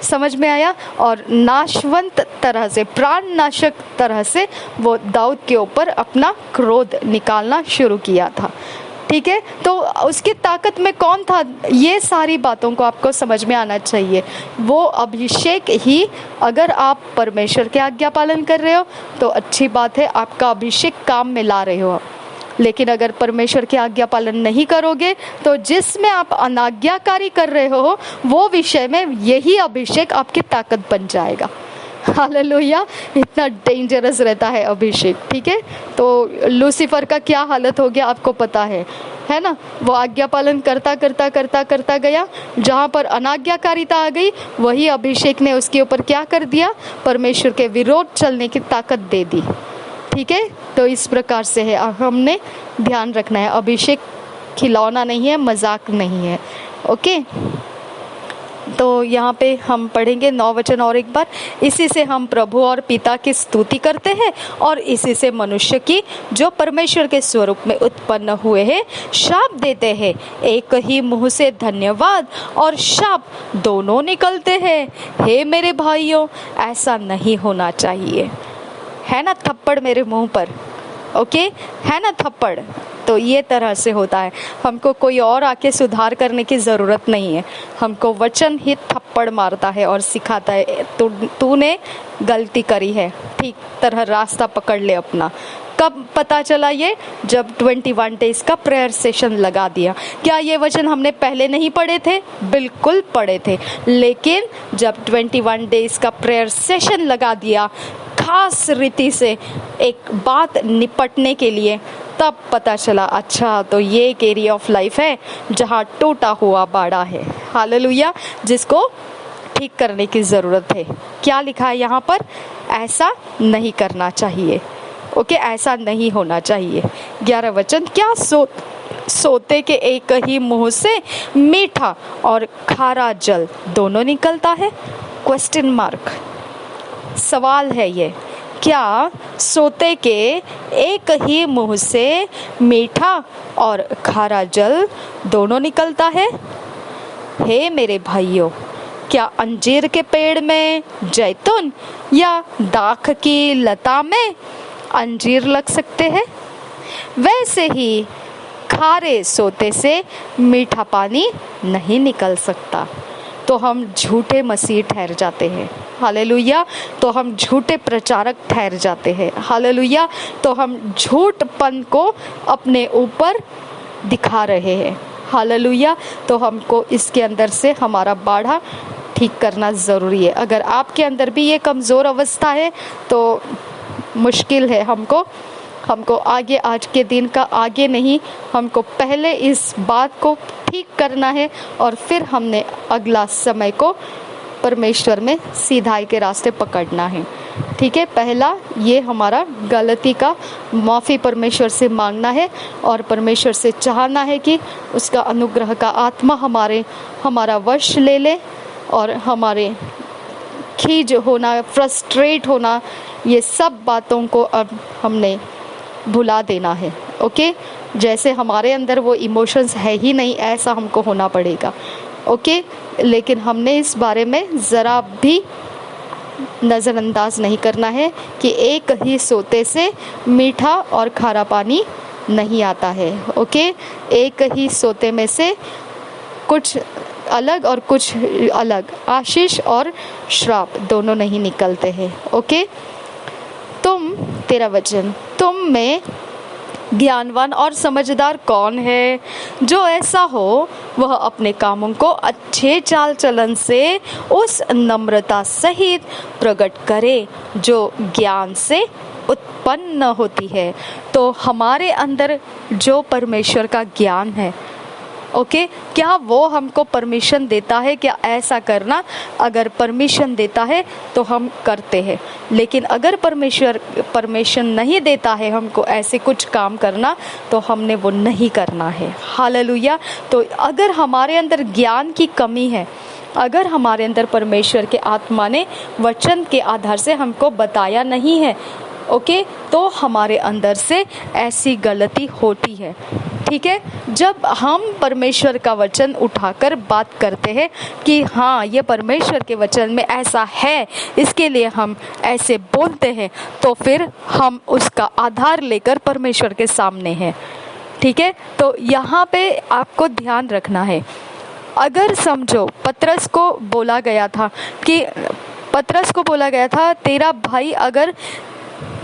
समझ में आया? और नाशवंत तरह से, प्राणनाशक तरह से वो दाऊद के ऊपर अपना क्रोध निकालना शुरू किया था। ठीक है, तो उसकी ताकत में कौन था, ये सारी बातों को आपको समझ में आना चाहिए। वो अभिषेक ही, अगर आप परमेश्वर के आज्ञा पालन कर रहे हो तो अच्छी बात है, आपका अभिषेक काम में ला रहे हो। लेकिन अगर परमेश्वर की आज्ञा पालन नहीं करोगे तो जिसमें आप अनाज्ञाकारी कर रहे हो वो विषय में यही अभिषेक आपकी ताकत बन जाएगा। हालेलुया, इतना डेंजरस रहता है अभिषेक। ठीक है, तो लूसीफर का क्या हालत हो गया आपको पता है ना। वो आज्ञा पालन करता करता करता करता गया, जहाँ पर अनाज्ञाकारिता आ गई वही अभिषेक ने उसके ऊपर क्या कर दिया, परमेश्वर के विरोध चलने की ताकत दे दी। ठीक है, तो इस प्रकार से है, हमने ध्यान रखना है, अभिषेक खिलौना नहीं है, मजाक नहीं है। ओके, तो यहाँ पे हम पढ़ेंगे 9 वचन और एक बार। इसी से हम प्रभु और पिता की स्तुति करते हैं और इसी से मनुष्य की जो परमेश्वर के स्वरूप में उत्पन्न हुए हैं शाप देते हैं। एक ही मुंह से धन्यवाद और शाप दोनों निकलते हैं। हे मेरे भाइयों, ऐसा नहीं होना चाहिए। है ना थप्पड़ मेरे मुंह पर, ओके, है ना थप्पड़। तो ये तरह से होता है, हमको कोई और आके सुधार करने की ज़रूरत नहीं है, हमको वचन ही थप्पड़ मारता है और सिखाता है तूने गलती करी है, ठीक तरह रास्ता पकड़ ले अपना। कब पता चला ये? जब 21 डेज का प्रेयर सेशन लगा दिया। क्या ये वचन हमने पहले नहीं पढ़े थे? बिल्कुल पढ़े थे, लेकिन जब 21 डेज का प्रेयर सेशन लगा दिया खास रीति से एक बात निपटने के लिए, तब पता चला अच्छा तो ये एक एरिया ऑफ लाइफ है जहाँ टूटा हुआ बाड़ा है। हालेलुया, जिसको ठीक करने की ज़रूरत है। क्या लिखा है यहाँ पर? ऐसा नहीं करना चाहिए। ओके, ऐसा नहीं होना चाहिए। 11 वचन, क्या सोते के एक ही मुंह से मीठा और खारा जल दोनों निकलता है? क्वेश्चन मार्क, सवाल है ये। क्या सोते के एक ही मुंह से मीठा और खारा जल दोनों निकलता है? हे मेरे भाइयों, क्या अंजीर के पेड़ में जैतून या दाख की लता में अंजीर लग सकते हैं? वैसे ही खारे सोते से मीठा पानी नहीं निकल सकता। तो हम झूठे मसीह ठहर जाते हैं। हालेलुया, तो हम झूठे प्रचारक ठहर जाते हैं। हालेलुया, तो हम झूठपन को अपने ऊपर दिखा रहे हैं। हालेलुया, तो हमको इसके अंदर से हमारा बाड़ा ठीक करना ज़रूरी है। अगर आपके अंदर भी ये कमज़ोर अवस्था है तो मुश्किल है, हमको आगे, आज के दिन का आगे नहीं, हमको पहले इस बात को ठीक करना है और फिर हमने अगला समय को परमेश्वर में सीधाई के रास्ते पकड़ना है। ठीक है, पहला ये हमारा गलती का माफ़ी परमेश्वर से मांगना है और परमेश्वर से चाहना है कि उसका अनुग्रह का आत्मा हमारा वश ले ले और हमारे खीज होना, फ्रस्ट्रेट होना, ये सब बातों को अब हमने भुला देना है। ओके, जैसे हमारे अंदर वो इमोशंस है ही नहीं, ऐसा हमको होना पड़ेगा। ओके, लेकिन हमने इस बारे में ज़रा भी नज़रअंदाज नहीं करना है कि एक ही सोते से मीठा और खारा पानी नहीं आता है। ओके, एक ही सोते में से कुछ अलग और कुछ अलग, आशीष और श्राप दोनों नहीं निकलते हैं। ओके, 13 वचन, तुम में ज्ञानवान और समझदार कौन है? जो ऐसा हो वह अपने कामों को अच्छे चाल चलन से उस नम्रता सहित प्रकट करे जो ज्ञान से उत्पन्न होती है। तो हमारे अंदर जो परमेश्वर का ज्ञान है, ओके, क्या वो हमको परमिशन देता है क्या ऐसा करना? अगर परमिशन देता है तो हम करते हैं, लेकिन अगर परमेश्वर परमिशन नहीं देता है हमको ऐसे कुछ काम करना तो हमने वो नहीं करना है। हालेलुया, तो अगर हमारे अंदर ज्ञान की कमी है, अगर हमारे अंदर परमेश्वर के आत्मा ने वचन के आधार से हमको बताया नहीं है, ओके, तो हमारे अंदर से ऐसी गलती होती है। ठीक है, जब हम परमेश्वर का वचन उठाकर बात करते हैं कि हाँ ये परमेश्वर के वचन में ऐसा है, इसके लिए हम ऐसे बोलते हैं, तो फिर हम उसका आधार लेकर परमेश्वर के सामने हैं। ठीक है, तो यहाँ पे आपको ध्यान रखना है। अगर समझो पतरस को बोला गया था तेरा भाई अगर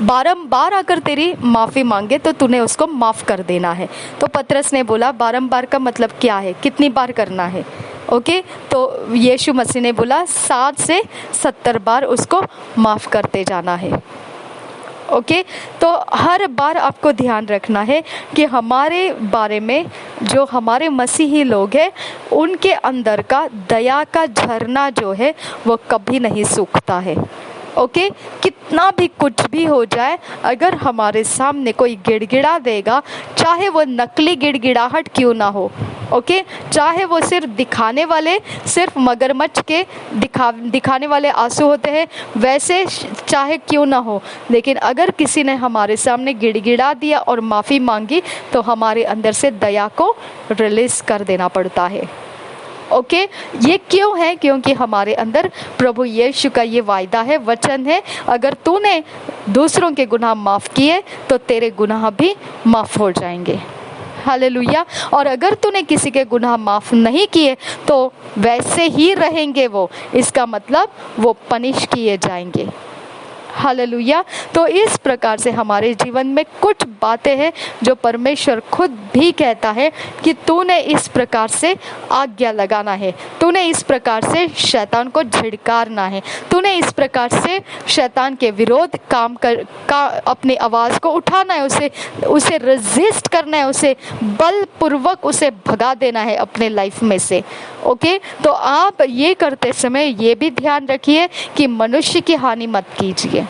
बारंबार अगर तेरी माफ़ी मांगे तो तूने उसको माफ़ कर देना है। तो पतरस ने बोला बारंबार का मतलब क्या है, कितनी बार करना है? ओके, तो यीशु मसीह ने बोला 60 से 70 बार उसको माफ़ करते जाना है। ओके, तो हर बार आपको ध्यान रखना है कि हमारे बारे में जो हमारे मसीही लोग हैं उनके अंदर का दया का झरना जो है वो कभी नहीं सूखता है। ओके, कितना भी कुछ भी हो जाए, अगर हमारे सामने कोई गिड़गिड़ा देगा, चाहे वो नकली गिड़गिड़ाहट क्यों ना हो, ओके, चाहे वो सिर्फ दिखाने वाले, सिर्फ मगरमच्छ के दिखाने वाले आंसू होते हैं वैसे चाहे क्यों ना हो, लेकिन अगर किसी ने हमारे सामने गिड़गिड़ा दिया और माफ़ी मांगी तो हमारे अंदर से दया को रिलीज कर देना पड़ता है। ओके, ये क्यों है? क्योंकि हमारे अंदर प्रभु यीशु का ये वायदा है, वचन है, अगर तूने दूसरों के गुनाह माफ़ किए तो तेरे गुनाह भी माफ़ हो जाएंगे। हालेलुया। और अगर तूने किसी के गुनाह माफ़ नहीं किए तो वैसे ही रहेंगे वो, इसका मतलब वो पनिश किए जाएंगे। हालेलुया। तो इस प्रकार से हमारे जीवन में कुछ बातें हैं जो परमेश्वर खुद भी कहता है कि तूने इस प्रकार से आज्ञा लगाना है, तूने इस प्रकार से शैतान को झिड़कारना है, तूने इस प्रकार से शैतान के विरोध अपनी आवाज़ को उठाना है, उसे रेजिस्ट करना है, उसे बलपूर्वक उसे भगा देना है अपने लाइफ में से। ओके, तो आप ये करते समय ये भी ध्यान रखिए कि मनुष्य की हानि मत कीजिए।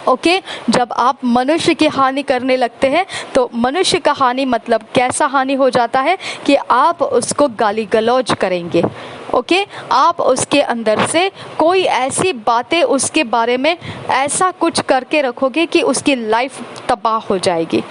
ओके, जब आप मनुष्य की हानि करने लगते हैं तो मनुष्य का हानि मतलब कैसा हानि हो जाता है कि आप उसको गाली गलौज करेंगे। ओके, आप उसके अंदर से कोई ऐसी बातें उसके बारे में ऐसा कुछ करके रखोगे कि उसकी लाइफ तबाह हो जाएगी।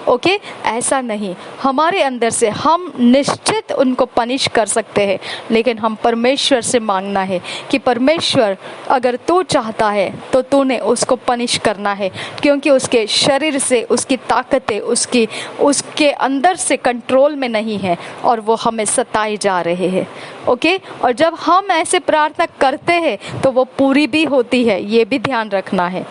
ओके, ऐसा नहीं, हमारे अंदर से हम निश्चित उनको पनिश कर सकते हैं, लेकिन हम परमेश्वर से मांगना है कि परमेश्वर अगर तू चाहता है तो तूने उसको पनिश करना है, क्योंकि उसके शरीर से उसकी ताकतें उसके अंदर से कंट्रोल में नहीं है और वो हमें सताए जा रहे हैं। ओके, और जब हम ऐसे प्रार्थना करते हैं तो वो पूरी भी होती है, ये भी ध्यान रखना है।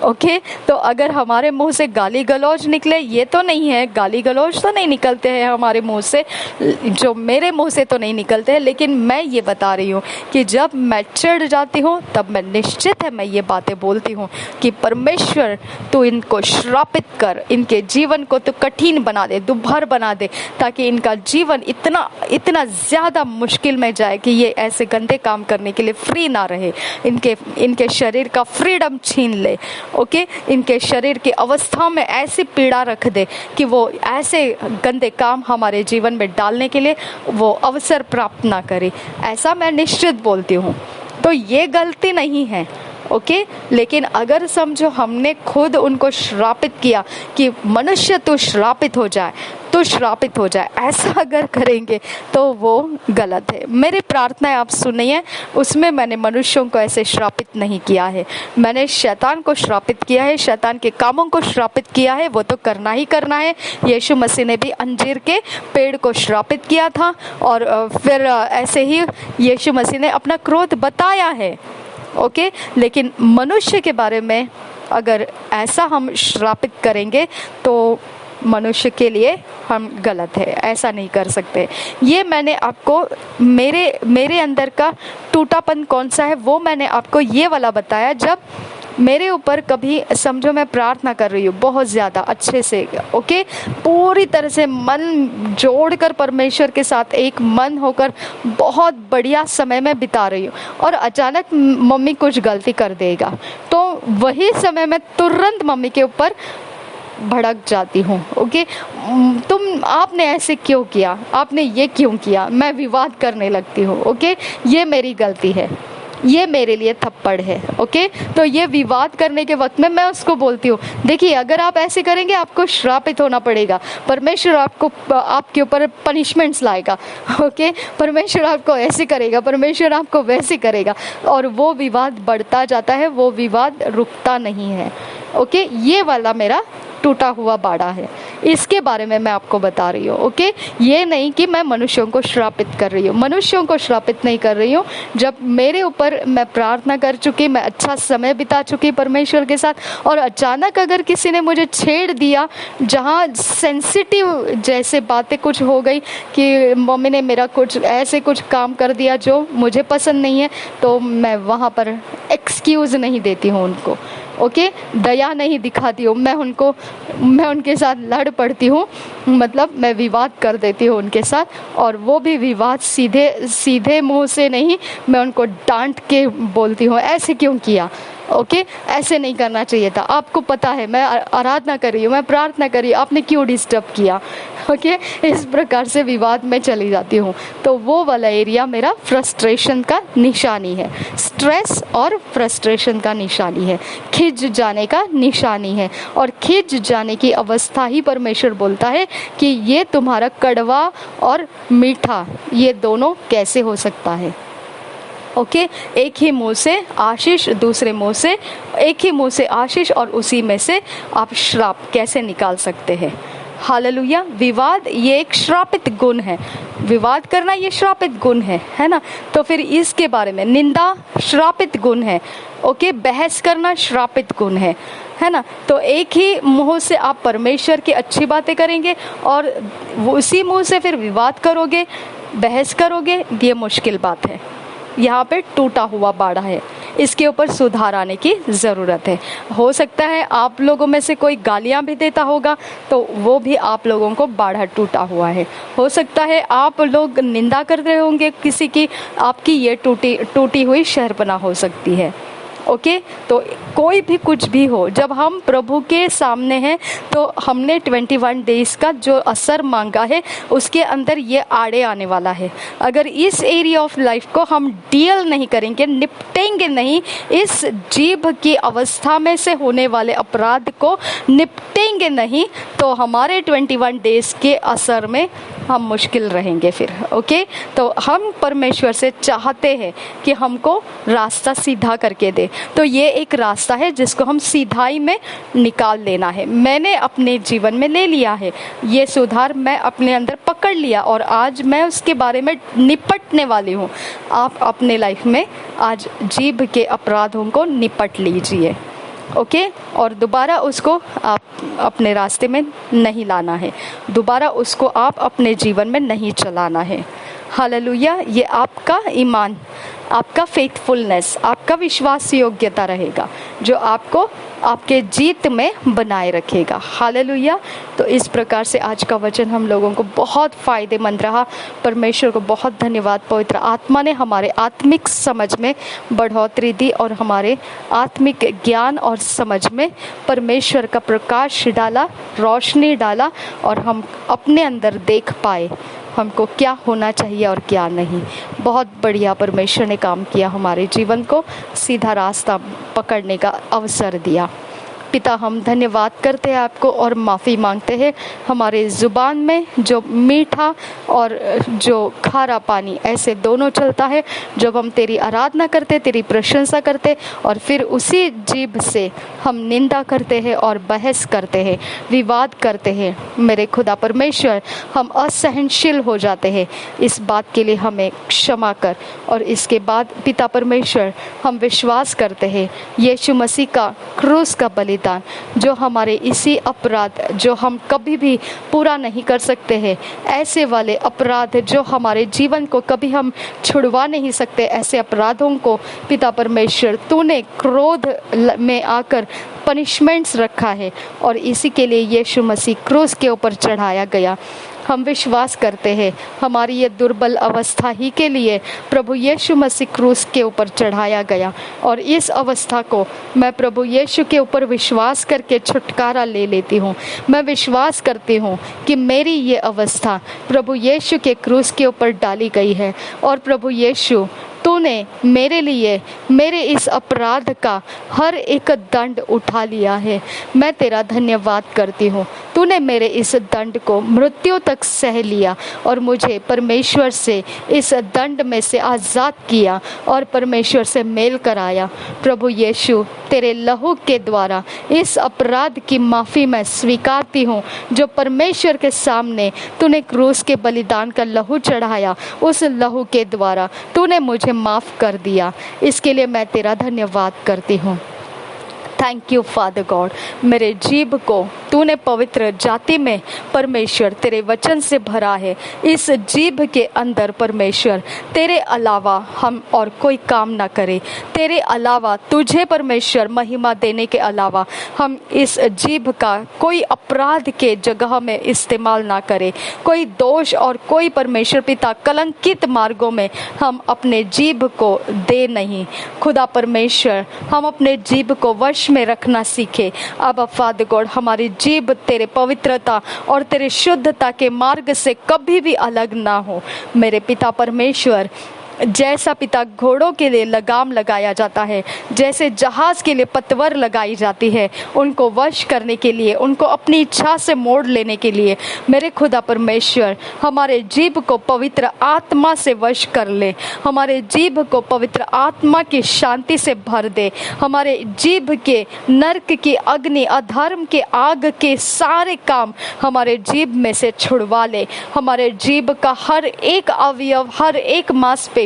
ओके, तो अगर हमारे मुंह से गाली गलौज निकले, ये तो नहीं है, गाली गलौज तो नहीं निकलते हैं हमारे मुंह से, जो मेरे मुंह से तो नहीं निकलते हैं, लेकिन मैं ये बता रही हूँ कि जब मैं चिढ़ जाती हूँ तब मैं निश्चित है मैं ये बातें बोलती हूँ कि परमेश्वर तू इनको श्रापित कर, इनके जीवन को तो कठिन बना दे, दुर्भर बना दे, ताकि इनका जीवन इतना ज़्यादा मुश्किल में जाए कि ये ऐसे गंदे काम करने के लिए फ्री ना रहे, इनके शरीर का फ्रीडम छीन ले। ओके, इनके शरीर की अवस्था में ऐसी पीड़ा रख दे कि वो ऐसे गंदे काम हमारे जीवन में डालने के लिए वो अवसर प्राप्त ना करे, ऐसा मैं निश्चित बोलती हूँ। तो ये गलती नहीं है। ओके, लेकिन अगर समझो हमने खुद उनको श्रापित किया कि मनुष्य तो श्रापित हो जाए, तो श्रापित हो जाए, ऐसा अगर करेंगे तो वो गलत है। मेरी प्रार्थनाएं आप सुनिए, उसमें मैंने मनुष्यों को ऐसे श्रापित नहीं किया है, मैंने शैतान को श्रापित किया है, शैतान के कामों को श्रापित किया है, वो तो करना ही करना है। यीशु मसीह ने भी अंजीर के पेड़ को श्रापित किया था और फिर ऐसे ही यीशु मसीह ने अपना क्रोध बताया है। ओके, लेकिन मनुष्य के बारे में अगर ऐसा हम श्रापित करेंगे तो मनुष्य के लिए हम गलत है, ऐसा नहीं कर सकते। ये मैंने आपको मेरे अंदर का टूटापन कौन सा है वो मैंने आपको ये वाला बताया, जब मेरे ऊपर कभी समझो मैं प्रार्थना कर रही हूँ बहुत ज़्यादा अच्छे से, ओके, पूरी तरह से मन जोड़कर परमेश्वर के साथ एक मन होकर बहुत बढ़िया समय में बिता रही हूँ और अचानक मम्मी कुछ गलती कर देगा तो वही समय में तुरंत मम्मी के ऊपर भड़क जाती हूँ। ओके, आपने ऐसे क्यों किया, आपने ये क्यों किया, मैं विवाद करने लगती हूँ। ओके, ये मेरी गलती है, ये मेरे लिए थप्पड़ है। ओके, तो ये विवाद करने के वक्त में मैं उसको बोलती हूँ, देखिए अगर आप ऐसे करेंगे आपको श्रापित होना पड़ेगा, परमेश्वर आपके ऊपर पनिशमेंट्स लाएगा। ओके, परमेश्वर आपको ऐसे करेगा, परमेश्वर आपको वैसे करेगा, और वो विवाद बढ़ता जाता है, वो विवाद रुकता नहीं है। ओके, ये वाला मेरा टूटा हुआ बाड़ा है, इसके बारे में मैं आपको बता रही हूँ। ओके, ये नहीं कि मैं मनुष्यों को श्रापित कर रही हूँ, मनुष्यों को श्रापित नहीं कर रही हूँ। जब मेरे ऊपर मैं प्रार्थना कर चुकी, मैं अच्छा समय बिता चुकी परमेश्वर के साथ, और अचानक अगर किसी ने मुझे छेड़ दिया, जहाँ सेंसिटिव जैसे बातें कुछ हो गई कि मम्मी ने मेरा कुछ ऐसे कुछ काम कर दिया जो मुझे पसंद नहीं है, तो मैं वहाँ पर एक्सक्यूज़ नहीं देती हूँ उनको। ओके, दया नहीं दिखाती हूँ मैं उनके साथ लड़ पड़ती हूँ, मतलब मैं विवाद कर देती हूँ उनके साथ, और वो भी विवाद सीधे मुंह से नहीं, मैं उनको डांट के बोलती हूँ ऐसे क्यों किया। ओके, ऐसे नहीं करना चाहिए था, आपको पता है मैं आराधना कर रही हूँ, मैं प्रार्थना कर रही हूँ, आपने क्यों डिस्टर्ब किया। ओके, इस प्रकार से विवाद में चली जाती हूँ। तो वो वाला एरिया मेरा फ्रस्ट्रेशन का निशानी है, स्ट्रेस और फ्रस्ट्रेशन का निशानी है, खिंच जाने का निशानी है। और खिंच जाने की अवस्था ही परमेश्वर बोलता है कि ये तुम्हारा कड़वा और मीठा, ये दोनों कैसे हो सकता है। ओके, एक ही मुंह से आशीष, दूसरे मुंह से, एक ही मुंह से आशीष और उसी में से आप श्राप कैसे निकाल सकते हैं। हालेलुया। विवाद ये एक श्रापित गुण है, विवाद करना ये श्रापित गुण है ना। तो फिर इसके बारे में निंदा श्रापित गुण है। ओके, बहस करना श्रापित गुण है ना। तो एक ही मुंह से आप परमेश्वर की अच्छी बातें करेंगे और उसी मुंह से फिर विवाद करोगे, बहस करोगे, ये मुश्किल बात है। यहाँ पे टूटा हुआ बाड़ा है, इसके ऊपर सुधार आने की ज़रूरत है। हो सकता है आप लोगों में से कोई गालियाँ भी देता होगा, तो वो भी आप लोगों को बाड़ा टूटा हुआ है। हो सकता है आप लोग निंदा कर रहे होंगे किसी की, आपकी ये टूटी हुई शहरपना हो सकती है। ओके, तो कोई भी कुछ भी हो, जब हम प्रभु के सामने हैं तो हमने 21 डेज का जो असर मांगा है उसके अंदर ये आड़े आने वाला है। अगर इस एरिया ऑफ लाइफ को हम डील नहीं करेंगे, निपटेंगे नहीं, इस जीभ की अवस्था में से होने वाले अपराध को निपटेंगे नहीं, तो हमारे 21 डेज के असर में हम मुश्किल रहेंगे फिर। ओके, तो हम परमेश्वर से चाहते हैं कि हमको रास्ता सीधा करके दे। तो ये एक रास्ता है जिसको हम सीधाई में निकाल लेना है। मैंने अपने जीवन में ले लिया है, ये सुधार मैं अपने अंदर पकड़ लिया और आज मैं उसके बारे में निपटने वाली हूँ। आप अपने लाइफ में आज जीभ के अपराधों को निपट लीजिए। ओके, और दोबारा उसको आप अपने रास्ते में नहीं लाना है, दोबारा उसको आप अपने जीवन में नहीं चलाना है। हालेलुया। ये आपका ईमान, आपका फेथफुलनेस, आपका विश्वास योग्यता रहेगा जो आपको आपके जीत में बनाए रखेगा। हालेलुया। तो इस प्रकार से आज का वचन हम लोगों को बहुत फ़ायदेमंद रहा। परमेश्वर को बहुत धन्यवाद। पवित्र आत्मा ने हमारे आत्मिक समझ में बढ़ोतरी दी और हमारे आत्मिक ज्ञान और समझ में परमेश्वर का प्रकाश डाला, रोशनी डाला, और हम अपने अंदर देख पाए हमको क्या होना चाहिए और क्या नहीं। बहुत बढ़िया परमेश्वर ने काम किया, हमारे जीवन को सीधा रास्ता पकड़ने का अवसर दिया। पिता, हम धन्यवाद करते हैं आपको और माफ़ी मांगते हैं हमारे ज़ुबान में जो मीठा और जो खारा पानी ऐसे दोनों चलता है, जब हम तेरी आराधना करते, तेरी प्रशंसा करते और फिर उसी जीभ से हम निंदा करते हैं और बहस करते हैं, विवाद करते हैं। मेरे खुदा परमेश्वर, हम असहनशील हो जाते हैं, इस बात के लिए हमें क्षमा कर। और इसके बाद पिता परमेश्वर, हम विश्वास करते हैं यीशु मसीह का क्रूस का बलिदान जो हमारे इसी अपराध जो हम कभी भी पूरा नहीं कर सकते हैं, ऐसे वाले अपराध जो हमारे जीवन को कभी हम छुड़वा नहीं सकते, ऐसे अपराधों को पिता परमेश्वर तूने क्रोध में आकर पनिशमेंट्स रखा है और इसी के लिए यीशु मसीह क्रूस के ऊपर चढ़ाया गया। हम विश्वास करते हैं हमारी ये दुर्बल अवस्था ही के लिए प्रभु यीशु मसीह क्रूस के ऊपर चढ़ाया गया, और इस अवस्था को मैं प्रभु यीशु के ऊपर विश्वास करके छुटकारा ले लेती हूँ। मैं विश्वास करती हूँ कि मेरी ये अवस्था प्रभु यीशु के क्रूस के ऊपर डाली गई है और प्रभु यीशु तूने मेरे लिए मेरे इस अपराध का हर एक दंड उठा लिया है। मैं तेरा धन्यवाद करती हूँ। तूने मेरे इस दंड को मृत्यु तक सह लिया और मुझे परमेश्वर से इस दंड में से आज़ाद किया और परमेश्वर से मेल कराया। प्रभु यीशु, तेरे लहू के द्वारा इस अपराध की माफ़ी मैं स्वीकारती हूँ जो परमेश्वर के सामने तूने क्रूस के बलिदान का लहू चढ़ाया, उस लहू के द्वारा तूने मुझे माफ़ कर दिया। इसके लिए मैं तेरा धन्यवाद करती हूँ। Thank you father God. मेरे जीभ को तूने पवित्र जाति में परमेश्वर तेरे वचन से भरा है। इस जीभ के अंदर परमेश्वर तेरे अलावा हम और कोई काम ना करे। तेरे अलावा तुझे परमेश्वर महिमा देने के अलावा हम इस जीभ का कोई अपराध के जगह में इस्तेमाल ना करें। कोई दोष और कोई परमेश्वर पिता कलंकित मार्गों में हम अपने जीभ को दे नहीं। खुदा परमेश्वर, हम अपने जीभ को वश में रखना सीखे। अब फादर गॉड, हमारी जीभ तेरे पवित्रता और तेरे शुद्धता के मार्ग से कभी भी अलग ना हो। मेरे पिता परमेश्वर, जैसा पिता घोड़ों के लिए लगाम लगाया जाता है, जैसे जहाज के लिए पतवर लगाई जाती है, उनको वश करने के लिए, उनको अपनी इच्छा से मोड़ लेने के लिए, मेरे खुदा परमेश्वर हमारे जीभ को पवित्र आत्मा से वश कर ले। हमारे जीभ को पवित्र आत्मा की शांति से भर दे। हमारे जीभ के नरक की अग्नि, अधर्म के आग के सारे काम हमारे जीभ में से छुड़वा ले। हमारे जीभ का हर एक अवयव, हर एक मांसपेशी,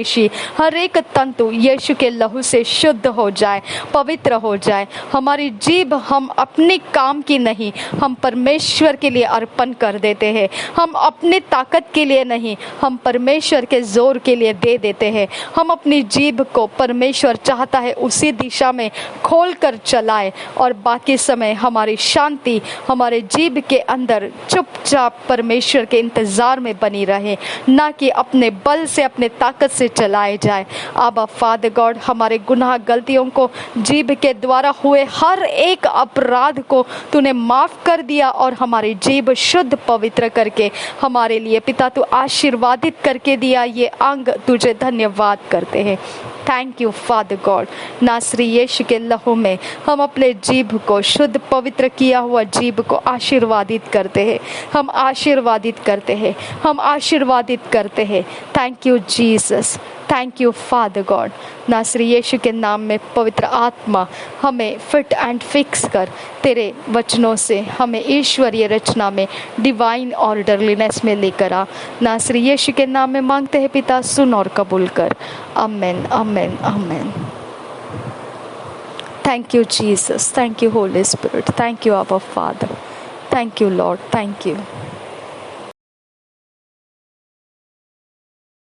हर एक तंतु यीशु के लहू से शुद्ध हो जाए, पवित्र हो जाए। हमारी जीभ हम अपने काम की नहीं, हम परमेश्वर के लिए अर्पण कर देते हैं। हम अपनी ताकत के लिए नहीं, हम परमेश्वर के जोर के लिए दे देते हैं। हम अपनी जीभ को परमेश्वर चाहता है उसी दिशा में खोल कर चलाए और बाकी समय हमारी शांति हमारे जीभ के अंदर चुपचाप परमेश्वर के इंतजार में बनी रहे, ना कि अपने बल से, अपने ताकत से चलाए जाए। आबा फादर गॉड, हमारे गुनाह गलतियों को, जीभ के द्वारा हुए हर एक अपराध को तूने माफ कर दिया और हमारी जीभ शुद्ध पवित्र करके हमारे लिए पिता तू आशीर्वादित करके दिया। ये अंग तुझे धन्यवाद करते हैं। Thank you father God. नासरी यीशु के लहू में हम अपने जीभ को, शुद्ध पवित्र किया हुआ जीभ को आशीर्वादित करते हैं। हम आशीर्वादित करते हैं, हम आशीर्वादित करते हैं। Thank you Jesus, thank you father God. नासरी यीशु के नाम में पवित्र आत्मा हमें फिट एंड फिक्स कर, तेरे वचनों से हमें ईश्वरीय रचना में, डिवाइन ऑर्डरलीनेस में लेकर आ। नासरी यीशु के नाम में मांगते हैं पिता, सुन और कबूल कर। Amen, amen, amen. Thank you Jesus, thank you Holy Spirit, thank you our Father, thank you Lord, thank you.